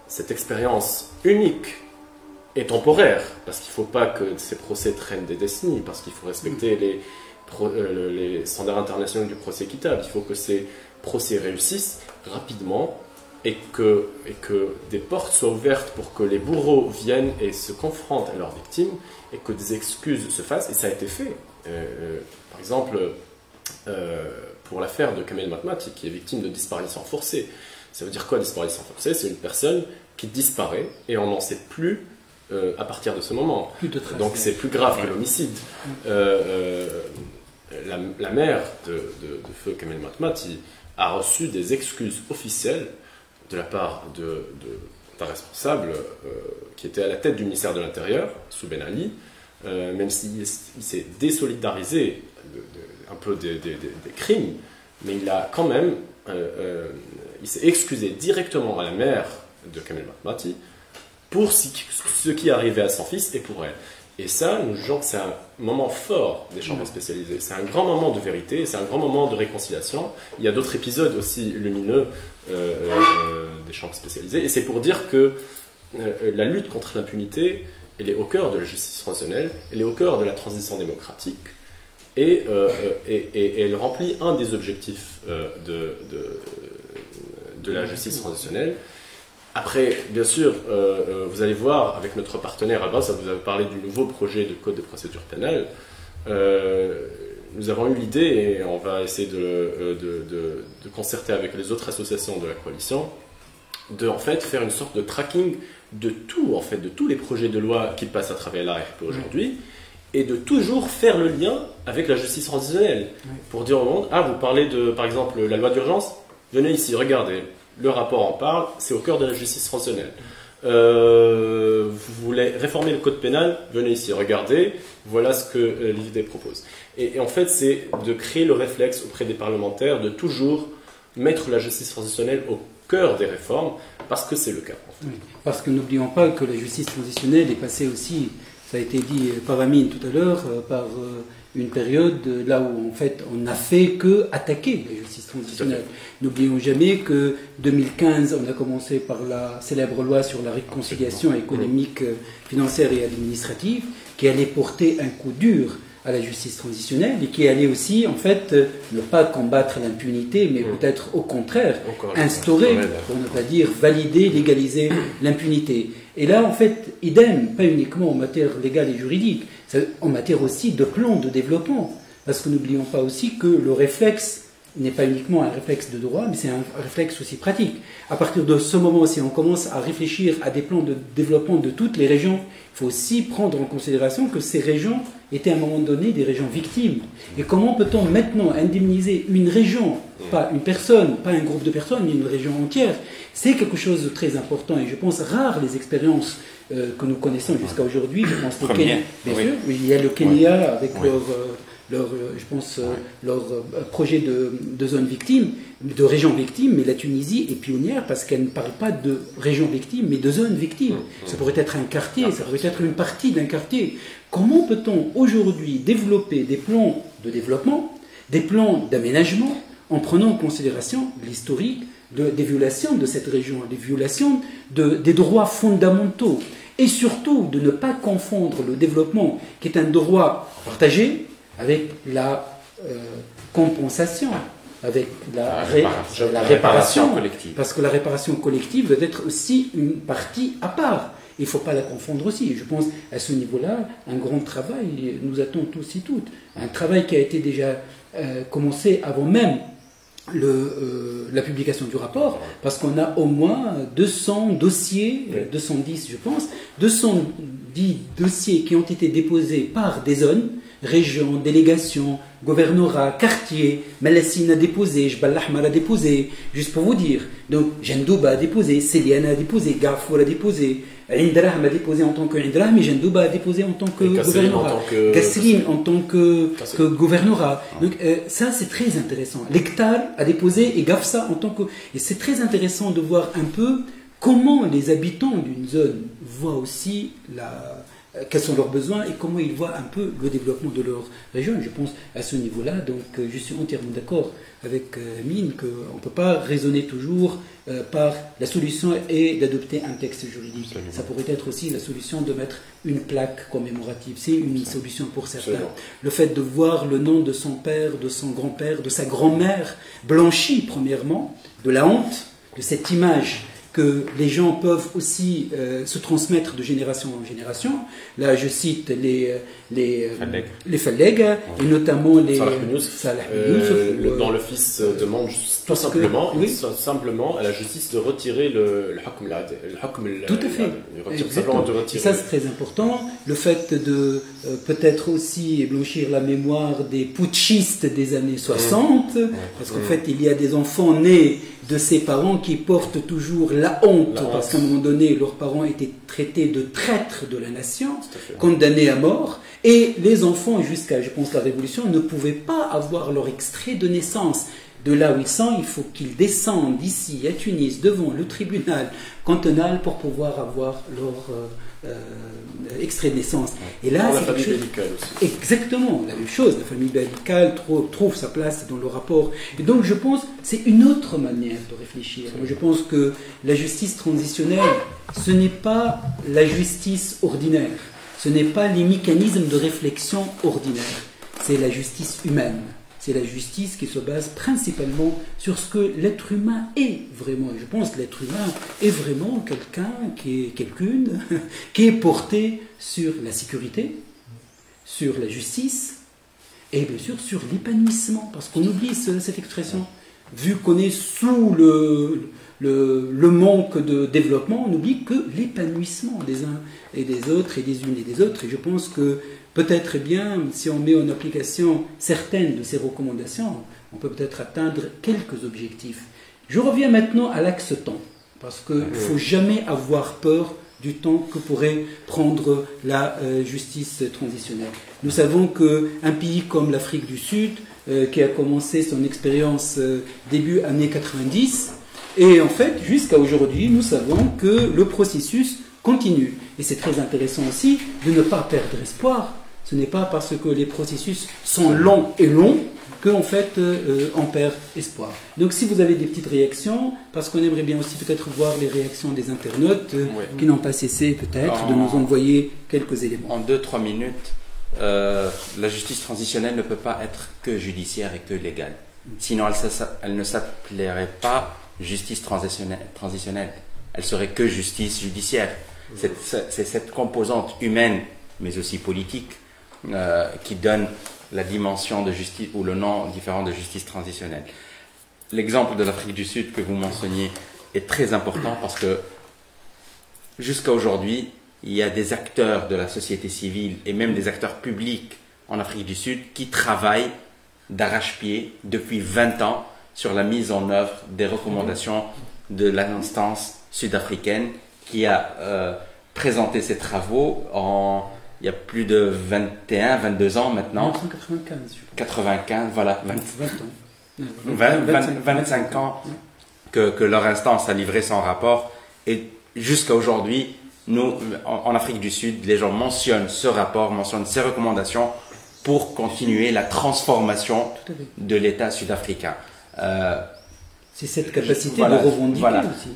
C: cette expérience unique et temporaire, parce qu'il ne faut pas que ces procès traînent des décennies, parce qu'il faut respecter les standards internationaux du procès équitable. Il faut que ces procès réussissent rapidement et que des portes soient ouvertes pour que les bourreaux viennent et se confrontent à leurs victimes et que des excuses se fassent. Et ça a été fait. Par exemple, pour l'affaire de Kamel Matmati, qui est victime de disparition forcée. Ça veut dire quoi, disparition forcée? C'est une personne qui disparaît et on n'en sait plus à partir de ce moment. Donc c'est plus grave que l'homicide. La mère de feu Kamel Matmati a reçu des excuses officielles de la part d'un responsable qui était à la tête du ministère de l'Intérieur, Sou Ben Ali, même s'il s'est désolidarisé un peu des crimes, mais il a quand même, il s'est excusé directement à la mère de Kamel Matmati pour ce qui arrivait à son fils et pour elle. Et ça, nous jugeons que c'est un moment fort des chambres spécialisées. C'est un grand moment de vérité, c'est un grand moment de réconciliation. Il y a d'autres épisodes aussi lumineux des chambres spécialisées. Et c'est pour dire que la lutte contre l'impunité, elle est au cœur de la justice transitionnelle, elle est au cœur de la transition démocratique. Et elle remplit un des objectifs de la justice transitionnelle. Après, bien sûr, vous allez voir, avec notre partenaire Abbas, ça vous avez parlé du nouveau projet de code de procédure pénale. Nous avons eu l'idée, et on va essayer de concerter avec les autres associations de la coalition, de en fait, faire une sorte de tracking de tout, en fait, de tous les projets de loi qui passent à travers l'ARP aujourd'hui, et de toujours faire le lien avec la justice transitionnelle. Pour dire au monde, vous parlez de, par exemple, la loi d'urgence, venez ici, regardez. Le rapport en parle, c'est au cœur de la justice transitionnelle. Vous voulez réformer le code pénal, venez ici, regardez, voilà ce que l'IVD propose. Et en fait, c'est de créer le réflexe auprès des parlementaires de toujours mettre la justice transitionnelle au cœur des réformes, parce que c'est le cas. En fait.
A: Oui, parce que n'oublions pas que la justice transitionnelle est passée aussi, ça a été dit par Amine tout à l'heure, par une période là où en fait on n'a fait que attaquer la justice transitionnelle. N'oublions jamais que 2015 on a commencé par la célèbre loi sur la réconciliation économique, financière et administrative qui allait porter un coup dur à la justice transitionnelle et qui allait aussi en fait ne pas combattre l'impunité mais peut-être au contraire instaurer, pour ne pas dire valider, légaliser l'impunité. Et là en fait idem, pas uniquement en matière légale et juridique, en matière aussi de plan de développement, parce que n'oublions pas aussi que le réflexe n'est pas uniquement un réflexe de droit, mais c'est un réflexe aussi pratique. À partir de ce moment, si on commence à réfléchir à des plans de développement de toutes les régions, il faut aussi prendre en considération que ces régions étaient à un moment donné des régions victimes. Et comment peut-on maintenant indemniser une région, pas une personne, pas un groupe de personnes, mais une région entière? C'est quelque chose de très important et je pense rares les expériences que nous connaissons jusqu'à aujourd'hui. Je pense au Kenya, bien sûr. Il y a le Kenya avec leur projet de zone victime, de région victime, mais la Tunisie est pionnière parce qu'elle ne parle pas de région victime, mais de zone victime. Ça pourrait être un quartier, ça pourrait être une partie d'un quartier. Comment peut-on aujourd'hui développer des plans de développement, des plans d'aménagement, en prenant en considération l'historique des violations de cette région, des violations des droits fondamentaux, et surtout de ne pas confondre le développement, qui est un droit partagé, avec la compensation, avec la réparation collective. Parce que la réparation collective doit être aussi une partie à part. Il ne faut pas la confondre aussi. Je pense à ce niveau-là, un grand travail nous attend tous et toutes. Un travail qui a été déjà commencé avant même la publication du rapport, parce qu'on a au moins 200 dossiers, 210 je pense, 210 dossiers qui ont été déposés par des zones, régions, délégations, gouvernorat, quartier. Malassine a déposé, Jbal Ahmar a déposé, juste pour vous dire. Donc Jendouba a déposé, Céliana a déposé, Garfour a déposé, Indraham a déposé en tant que Indraham, et Jendouba a déposé en tant que gouvernorat. Kasserine en tant que gouvernorat. Donc ça c'est très intéressant. L'Hectare a déposé et Gafsa en tant que... Et c'est très intéressant de voir un peu comment les habitants d'une zone voient aussi quels sont leurs besoins et comment ils voient un peu le développement de leur région. Je pense à ce niveau-là, donc je suis entièrement d'accord avec Mine qu'on ne peut pas raisonner toujours par la solution et d'adopter un texte juridique. Absolument. Ça pourrait être aussi la solution de mettre une plaque commémorative. C'est une solution pour certains. Absolument. Le fait de voir le nom de son père, de son grand-père, de sa grand-mère blanchi premièrement, de la honte, de cette image que les gens peuvent aussi se transmettre de génération en génération. Là, je cite les Falleg, et notamment les
C: Salah dont le fils demande tout simplement à la justice de retirer le hukm.
A: Tout à fait. Et ça, c'est très important. Le fait de peut-être aussi blanchir la mémoire des putschistes des années 60, parce qu'en fait, il y a des enfants nés de ces parents qui portent toujours la honte, parce qu'à un moment donné, leurs parents étaient traités de traîtres de la nation, condamnés à mort, et les enfants, jusqu'à, je pense, la Révolution, ne pouvaient pas avoir leur extrait de naissance. De là où ils sont, il faut qu'ils descendent d'ici à Tunis, devant le tribunal cantonal, pour pouvoir avoir leur extrait de naissance. Et là,
C: la famille médicale aussi.
A: Exactement, la même chose. La famille médicale trouve sa place dans le rapport. Et donc, je pense que c'est une autre manière de réfléchir. Je pense que la justice transitionnelle, ce n'est pas la justice ordinaire. Ce n'est pas les mécanismes de réflexion ordinaires. C'est la justice humaine. C'est la justice qui se base principalement sur ce que l'être humain est vraiment. Et je pense que l'être humain est vraiment quelqu'une qui est porté sur la sécurité, sur la justice et bien sûr sur l'épanouissement. Parce qu'on oublie cette expression. Vu qu'on est sous le manque de développement, on oublie que l'épanouissement des uns et des autres et des unes et des autres. Et je pense que peut-être bien, si on met en application certaines de ces recommandations, on peut peut-être atteindre quelques objectifs. Je reviens maintenant à l'axe temps, parce qu'il ne faut jamais avoir peur du temps que pourrait prendre la justice transitionnelle. Nous savons qu'un pays comme l'Afrique du Sud, qui a commencé son expérience début années 90, et en fait, jusqu'à aujourd'hui, nous savons que le processus continue. Et c'est très intéressant aussi de ne pas perdre espoir. Ce n'est pas parce que les processus sont longs qu'en fait on perd espoir. Donc si vous avez des petites réactions, parce qu'on aimerait bien aussi peut-être voir les réactions des internautes qui n'ont pas cessé peut-être de nous envoyer quelques éléments.
B: En 2-3 minutes, la justice transitionnelle ne peut pas être que judiciaire et que légale. Sinon elle ne s'appellerait pas justice transitionnelle. Elle serait que justice judiciaire. C'est cette composante humaine, mais aussi politique, qui donne la dimension de justice ou le nom différent de justice transitionnelle. L'exemple de l'Afrique du Sud que vous mentionniez est très important parce que jusqu'à aujourd'hui, il y a des acteurs de la société civile et même des acteurs publics en Afrique du Sud qui travaillent d'arrache-pied depuis 20 ans sur la mise en œuvre des recommandations de l'instance sud-africaine qui a présenté ses travaux il y a plus de 22 ans maintenant.
A: 1995.
B: 95, voilà. 25 ans que leur instance a livré son rapport. Et jusqu'à aujourd'hui, nous, en Afrique du Sud, les gens mentionnent ce rapport, mentionnent ces recommandations pour continuer la transformation de l'État sud-africain.
A: C'est cette capacité de revendiquer aussi.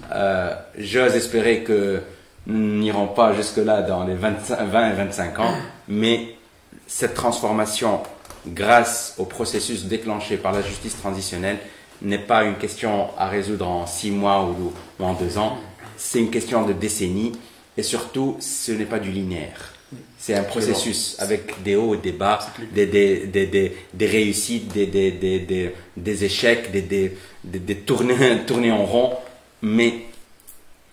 B: J'ose espérer que nous n'irons pas jusque-là dans les 20 et 25 ans, mais cette transformation, grâce au processus déclenché par la justice transitionnelle, n'est pas une question à résoudre en 6 mois ou en 2 ans. C'est une question de décennies et surtout, ce n'est pas du linéaire. C'est un processus avec des hauts et des bas, des réussites, des échecs, des tournées en rond, mais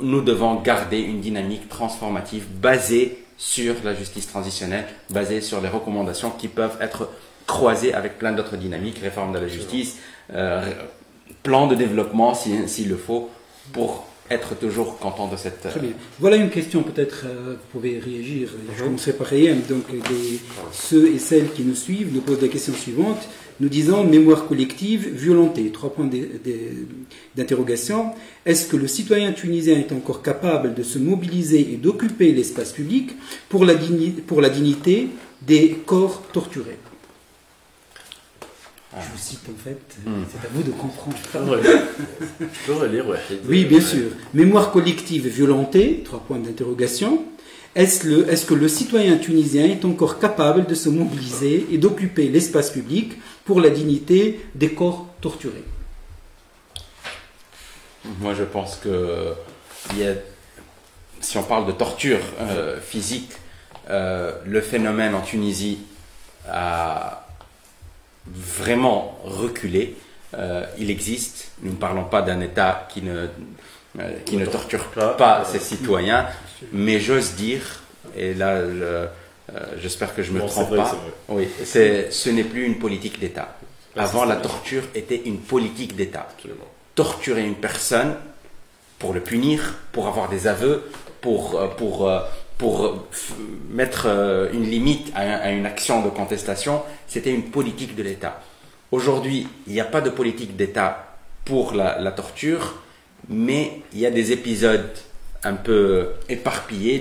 B: nous devons garder une dynamique transformative basée sur la justice transitionnelle, basée sur les recommandations qui peuvent être croisées avec plein d'autres dynamiques, réforme de la justice, plan de développement s'il le faut, pour être toujours content de cette...
A: Très bien. Voilà une question, peut-être vous pouvez réagir. Je commencerai par Rayem. Donc, ceux et celles qui nous suivent nous posent la question suivante. Nous disons mémoire collective violentée. 3 points d'interrogation. Est-ce que le citoyen tunisien est encore capable de se mobiliser et d'occuper l'espace public pour la dignité des corps torturés? Je vous cite en fait, c'est à vous de comprendre.
C: Je peux relire, ouais.
A: Oui, bien sûr. Mémoire collective violentée, 3 points d'interrogation. Est-ce que le citoyen tunisien est encore capable de se mobiliser et d'occuper l'espace public pour la dignité des corps torturés?
B: Moi, je pense que si on parle de torture physique, le phénomène en Tunisie a vraiment reculé. Il existe. Nous ne parlons pas d'un État qui ne torture pas ses citoyens, mais j'ose dire, et là j'espère que je ne me trompe pas, oui, ce n'est plus une politique d'État. Avant, la torture était une politique d'État. Torturer une personne pour le punir, pour avoir des aveux, pour mettre une limite à une action de contestation, c'était une politique de l'État. Aujourd'hui, il n'y a pas de politique d'État pour la torture, mais il y a des épisodes un peu éparpillés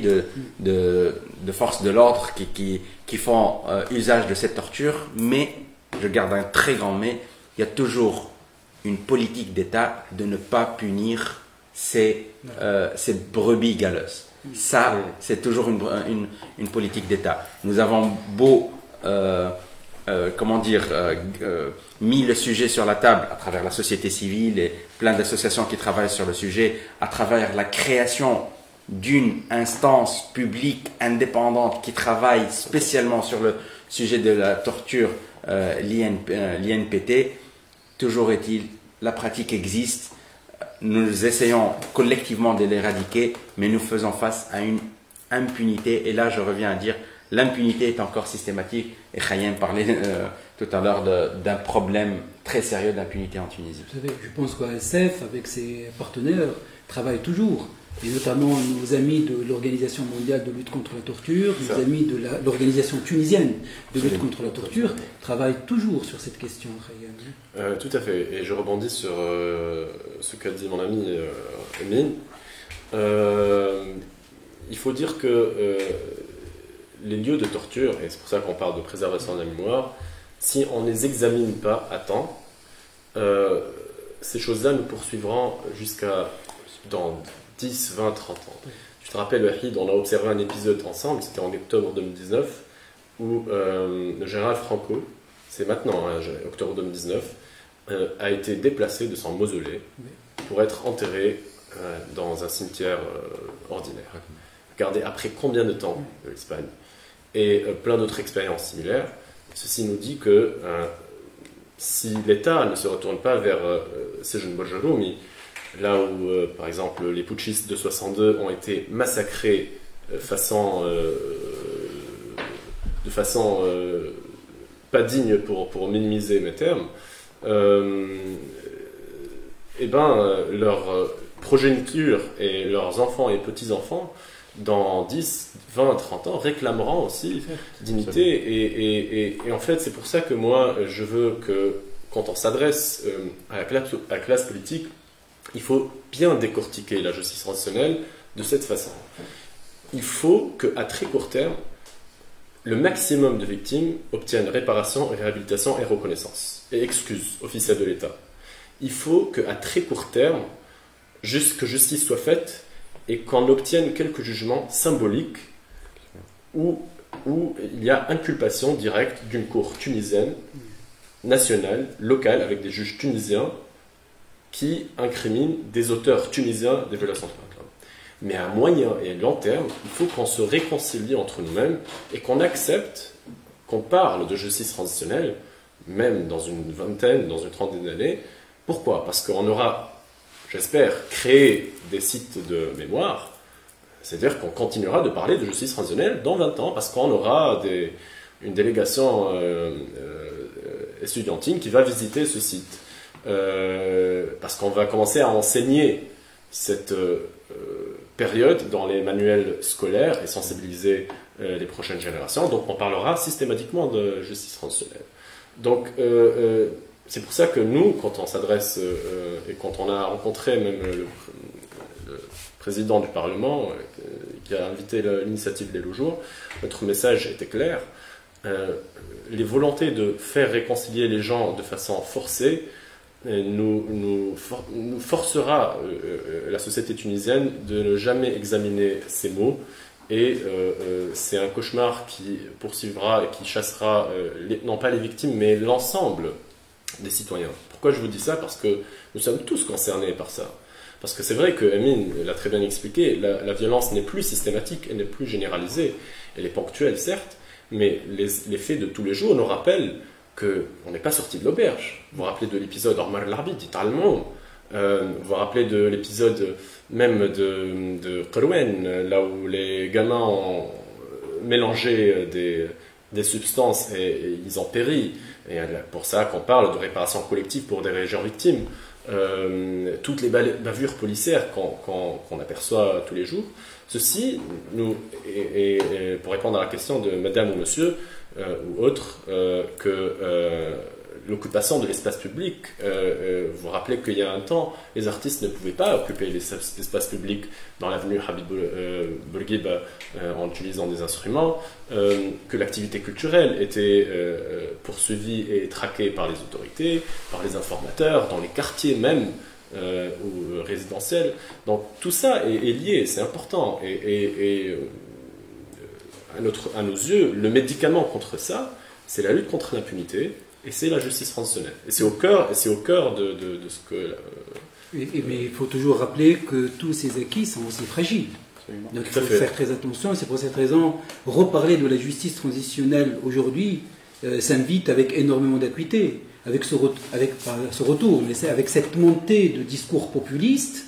B: de forces de l'ordre qui font usage de cette torture, mais, je garde un très grand mais, il y a toujours une politique d'État de ne pas punir ces brebis galeuses. Ça, c'est toujours une politique d'État. Nous avons beau, mis le sujet sur la table à travers la société civile et plein d'associations qui travaillent sur le sujet, à travers la création d'une instance publique indépendante qui travaille spécialement sur le sujet de la torture, l'INPT. Toujours est-il, la pratique existe. Nous essayons collectivement de l'éradiquer, mais nous faisons face à une impunité. Et là, je reviens à dire, l'impunité est encore systématique. Et Khayyam parlait tout à l'heure d'un problème très sérieux d'impunité en Tunisie.
A: Vous savez, je pense qu'ASF, avec ses partenaires, travaille toujours. Et notamment nos amis de l'Organisation mondiale de lutte contre la torture, nos amis de l'Organisation tunisienne de lutte contre la torture, travaillent toujours sur cette question, Khayyam.
C: Tout à fait. Et je rebondis sur ce qu'a dit mon ami Emin. Il faut dire que les lieux de torture, et c'est pour ça qu'on parle de préservation de la mémoire, si on ne les examine pas à temps, ces choses-là nous poursuivront jusqu'à dans 10, 20, 30 ans. Je te rappelle, Wahid, on a observé un épisode ensemble, c'était en octobre 2019, où le général Franco, c'est maintenant, octobre 2019, a été déplacé de son mausolée pour être enterré dans un cimetière ordinaire. Regardez, après combien de temps l'Espagne et plein d'autres expériences similaires, ceci nous dit que si l'État ne se retourne pas vers Sejun Bojaloumi, là où, par exemple, les putschistes de 62 ont été massacrés de façon pas digne pour minimiser mes termes, leur progéniture et leurs enfants et petits-enfants, dans 10, 20, 30 ans, réclameront aussi dignité. Et en fait, c'est pour ça que moi, je veux que, quand on s'adresse à la classe politique, il faut bien décortiquer la justice transitionnelle de cette façon. Il faut qu'à très court terme, le maximum de victimes obtiennent réparation, réhabilitation et reconnaissance, et excuses officielles de l'État. Il faut qu'à très court terme, que justice soit faite et qu'on obtienne quelques jugements symboliques où il y a inculpation directe d'une cour tunisienne, nationale, locale, avec des juges tunisiens qui incriminent des auteurs tunisiens des violations de droits de l'homme. Mais à moyen et long terme, il faut qu'on se réconcilie entre nous-mêmes et qu'on accepte qu'on parle de justice transitionnelle, même dans une vingtaine, dans une trentaine d'années. Pourquoi? Parce qu'on aura, j'espère, créé des sites de mémoire, c'est-à-dire qu'on continuera de parler de justice transitionnelle dans 20 ans, parce qu'on aura une délégation estudiantine qui va visiter ce site. Parce qu'on va commencer à enseigner cette période dans les manuels scolaires et sensibiliser les prochaines générations. Donc on parlera systématiquement de justice transitionnelle. Donc c'est pour ça que nous, quand on s'adresse et quand on a rencontré même le président du Parlement qui a invité l'initiative Les Loups Jours, notre message était clair. Les volontés de faire réconcilier les gens de façon forcée nous forcera la société tunisienne de ne jamais examiner ces mots, et c'est un cauchemar qui poursuivra et qui chassera non pas les victimes mais l'ensemble des citoyens. Pourquoi je vous dis ça? Parce que nous sommes tous concernés par ça. Parce que c'est vrai que Amine l'a très bien expliqué, la violence n'est plus systématique, elle n'est plus généralisée, elle est ponctuelle certes, mais les faits de tous les jours nous rappellent qu'on n'est pas sorti de l'auberge. Vous vous rappelez de l'épisode Omar el-Harbi d'Italmo, vous vous rappelez de l'épisode même de Qurwen, là où les gamins ont mélangé des substances et ils ont péri. Et pour ça qu'on parle de réparation collective pour des gens victimes. Toutes les bavures policières qu'on aperçoit tous les jours. Ceci, et pour répondre à la question de madame ou monsieur ou autre, que l'occupation de l'espace public, vous vous rappelez qu'il y a un temps, les artistes ne pouvaient pas occuper l'espace public dans l'avenue Habib Bourguiba en utilisant des instruments, que l'activité culturelle était poursuivie et traquée par les autorités, par les informateurs, dans les quartiers même ou résidentiels. Donc tout ça est lié, c'est important. Et à nos yeux, le médicament contre ça, c'est la lutte contre l'impunité. Et c'est la justice transitionnelle. Et c'est au cœur de ce que...
A: Mais il faut toujours rappeler que tous ces acquis sont aussi fragiles.
C: Absolument.
A: Donc il faut faire très attention. C'est pour cette raison, reparler de la justice transitionnelle aujourd'hui s'invite avec énormément d'acuité, avec ce retour, mais c'est avec cette montée de discours populistes.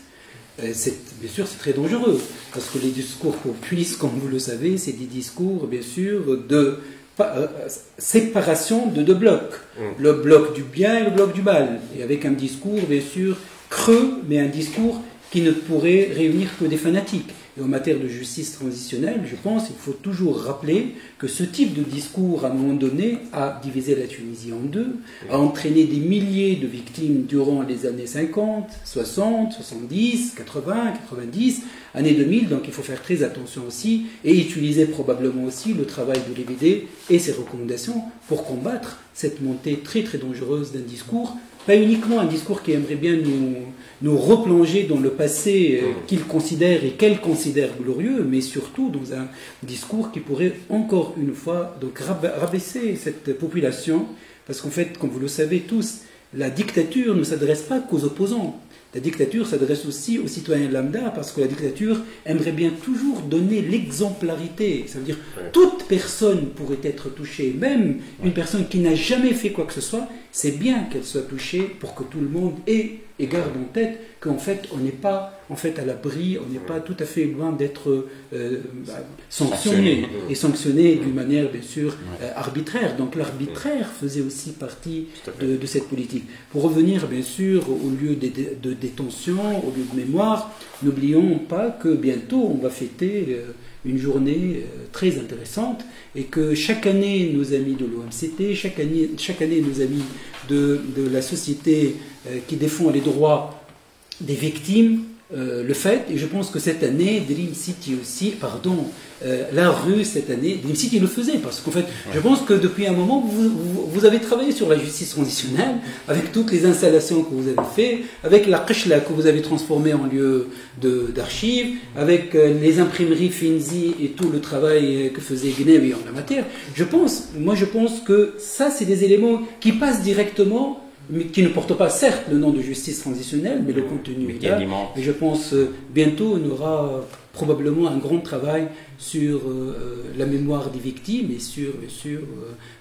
A: Bien sûr, c'est très dangereux. Parce que les discours populistes, comme vous le savez, c'est des discours, bien sûr, de... séparation de deux blocs, le bloc du bien et le bloc du mal, et avec un discours bien sûr creux, mais un discours qui ne pourrait réunir que des fanatiques. Et en matière de justice transitionnelle, je pense qu'il faut toujours rappeler que ce type de discours, à un moment donné, a divisé la Tunisie en deux, a entraîné des milliers de victimes durant les années 50, 60, 70, 80, 90, années 2000, donc il faut faire très attention aussi, et utiliser probablement aussi le travail de l'EVD et ses recommandations pour combattre cette montée très très dangereuse d'un discours, pas uniquement un discours qui aimerait bien nous replonger dans le passé qu'il considère et qu'elle considère glorieux, mais surtout dans un discours qui pourrait encore une fois donc rabaisser cette population, parce qu'en fait, comme vous le savez tous, la dictature ne s'adresse pas qu'aux opposants. La dictature s'adresse aussi aux citoyens lambda, parce que la dictature aimerait bien toujours donner l'exemplarité. Ça veut dire toute personne pourrait être touchée, même une personne qui n'a jamais fait quoi que ce soit, c'est bien qu'elle soit touchée pour que tout le monde ait et garde en tête qu'en fait on n'est pas en fait à l'abri, on n'est pas tout à fait loin d'être sanctionné et sanctionné d'une manière bien sûr arbitraire. Donc l'arbitraire faisait aussi partie de cette politique. Pour revenir bien sûr au lieu de détention, au lieu de mémoire, n'oublions pas que bientôt on va fêter une journée très intéressante et que chaque année nos amis de l'OMCT, chaque année nos amis de la société qui défend les droits des victimes le fait, et je pense que cette année Dream City aussi, la rue cette année, Dream City le faisait, parce qu'en fait je pense que depuis un moment vous avez travaillé sur la justice transitionnelle avec toutes les installations que vous avez fait, avec la qishla que vous avez transformée en lieu d'archives, avec les imprimeries Finzi et tout le travail que faisait Gnewi en la matière. Je pense que ça c'est des éléments qui passent directement mais qui ne porte pas certes le nom de justice transitionnelle, mais le contenu est là. Et je pense bientôt on aura probablement un grand travail sur la mémoire des victimes et sur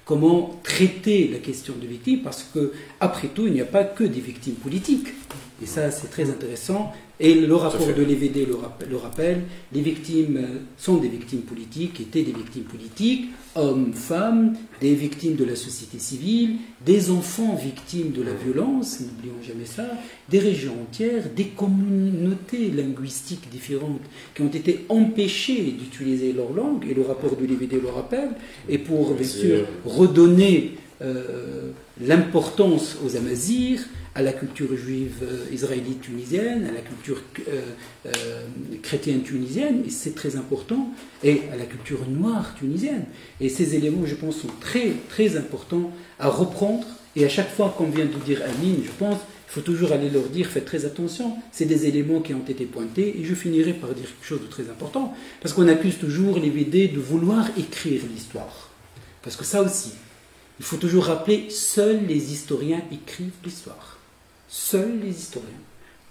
A: comment traiter la question des victimes, parce que après tout il n'y a pas que des victimes politiques. Et ça c'est très intéressant. Et le rapport de l'EVD le rappelle, les victimes sont des victimes politiques, étaient des victimes politiques, hommes, femmes, des victimes de la société civile, des enfants victimes de la violence, n'oublions jamais ça, des régions entières, des communautés linguistiques différentes qui ont été empêchées d'utiliser leur langue, et le rapport de l'EVD le rappelle, et pour bien sûr redonner l'importance aux Amazirs, à la culture juive israélite tunisienne, à la culture chrétienne tunisienne, et c'est très important, et à la culture noire tunisienne. Et ces éléments, je pense, sont très, très importants à reprendre, et à chaque fois qu'on vient de dire Amin, je pense, il faut toujours aller leur dire, faites très attention, c'est des éléments qui ont été pointés, et je finirai par dire quelque chose de très important, parce qu'on accuse toujours les VD de vouloir écrire l'histoire. Parce que ça aussi, il faut toujours rappeler, seuls les historiens écrivent l'histoire. Seuls les historiens.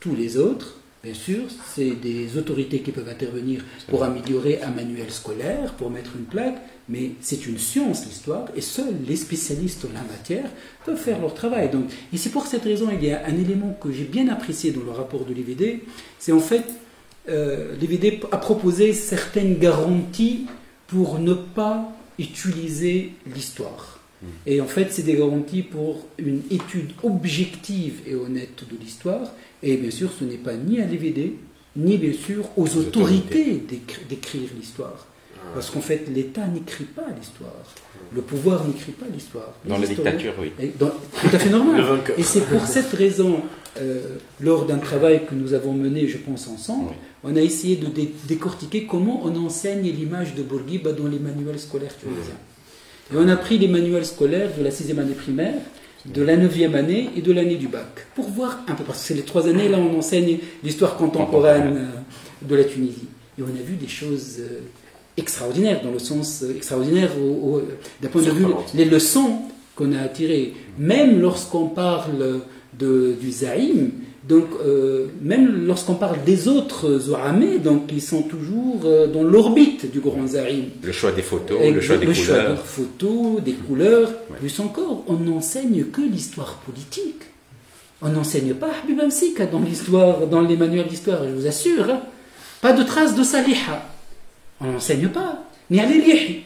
A: Tous les autres, bien sûr, c'est des autorités qui peuvent intervenir pour améliorer un manuel scolaire, pour mettre une plaque, mais c'est une science, l'histoire, et seuls les spécialistes en la matière peuvent faire leur travail. Donc, et c'est pour cette raison, il y a un élément que j'ai bien apprécié dans le rapport de l'EVD, c'est en fait, l'EVD a proposé certaines garanties pour ne pas utiliser l'histoire. Et en fait, c'est des garanties pour une étude objective et honnête de l'histoire. Et bien sûr, ce n'est pas ni à l'EVD, ni bien sûr aux autorités d'écrire l'histoire. Parce qu'en fait, l'État n'écrit pas l'histoire. Le pouvoir n'écrit pas l'histoire.
B: Dans la dictature, oui.
A: Tout à fait normal. Et c'est pour cette raison, lors d'un travail que nous avons mené, je pense, ensemble, on a essayé de décortiquer comment on enseigne l'image de Bourguiba dans les manuels scolaires tunisiens. Et on a pris les manuels scolaires de la 6e année primaire, de la 9e année et de l'année du bac, pour voir un peu, parce que c'est les 3 années, là on enseigne l'histoire contemporaine de la Tunisie. Et on a vu des choses extraordinaires, dans le sens extraordinaire d'un point de vue, les leçons qu'on a tirées. Même lorsqu'on parle du Zaïm, donc même lorsqu'on parle des autres Zouamés, donc ils sont toujours dans l'orbite du grand Zaïm.
B: Le choix des photos, le choix des couleurs.
A: Choix des photos, des couleurs. Plus encore, on n'enseigne que l'histoire politique. On n'enseigne pas Habib Amsika dans l'histoire, dans les manuels d'histoire, je vous assure. Hein. Pas de traces de Saliha. On n'enseigne pas. Ni Al-Lihi,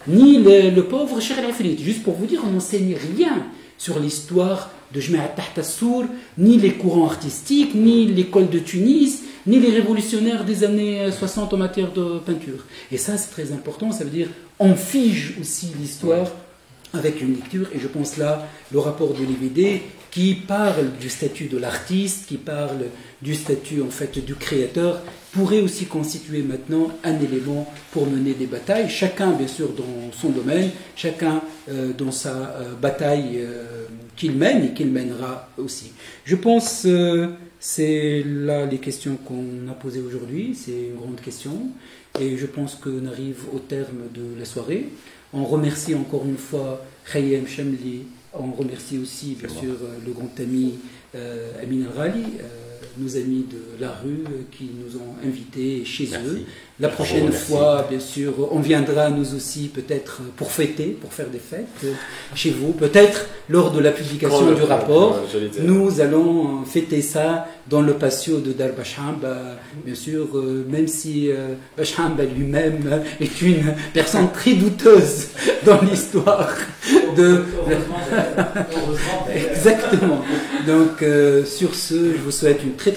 A: ni le pauvre Cheikh Al-Afrit. Juste pour vous dire, on n'enseigne rien sur l'histoire de Jmaat Tahta Sour, ni les courants artistiques, ni l'école de Tunis, ni les révolutionnaires des années 60 en matière de peinture. Et ça, c'est très important, ça veut dire on fige aussi l'histoire avec une lecture, et je pense là, le rapport de l'EVD qui parle du statut de l'artiste, qui parle du statut en fait du créateur, pourrait aussi constituer maintenant un élément pour mener des batailles, chacun bien sûr dans son domaine, chacun dans sa bataille qu'il mène et qu'il mènera aussi. Je pense c'est là les questions qu'on a posées aujourd'hui, c'est une grande question, et je pense qu'on arrive au terme de la soirée. On remercie encore une fois Khayyam Chamli, on remercie aussi bien sûr le grand ami Amin Al-Ghali, nos amis de la rue qui nous ont invités chez eux. La prochaine fois, bien sûr, on viendra nous aussi peut-être pour fêter, pour faire des fêtes chez vous. Peut-être lors de la publication du rapport, nous allons fêter ça dans le patio de Dar Bachhamba. Bien sûr, même si Bachhamba lui-même est une personne très douteuse dans l'histoire de... Exactement. Donc, sur ce, je vous souhaite une très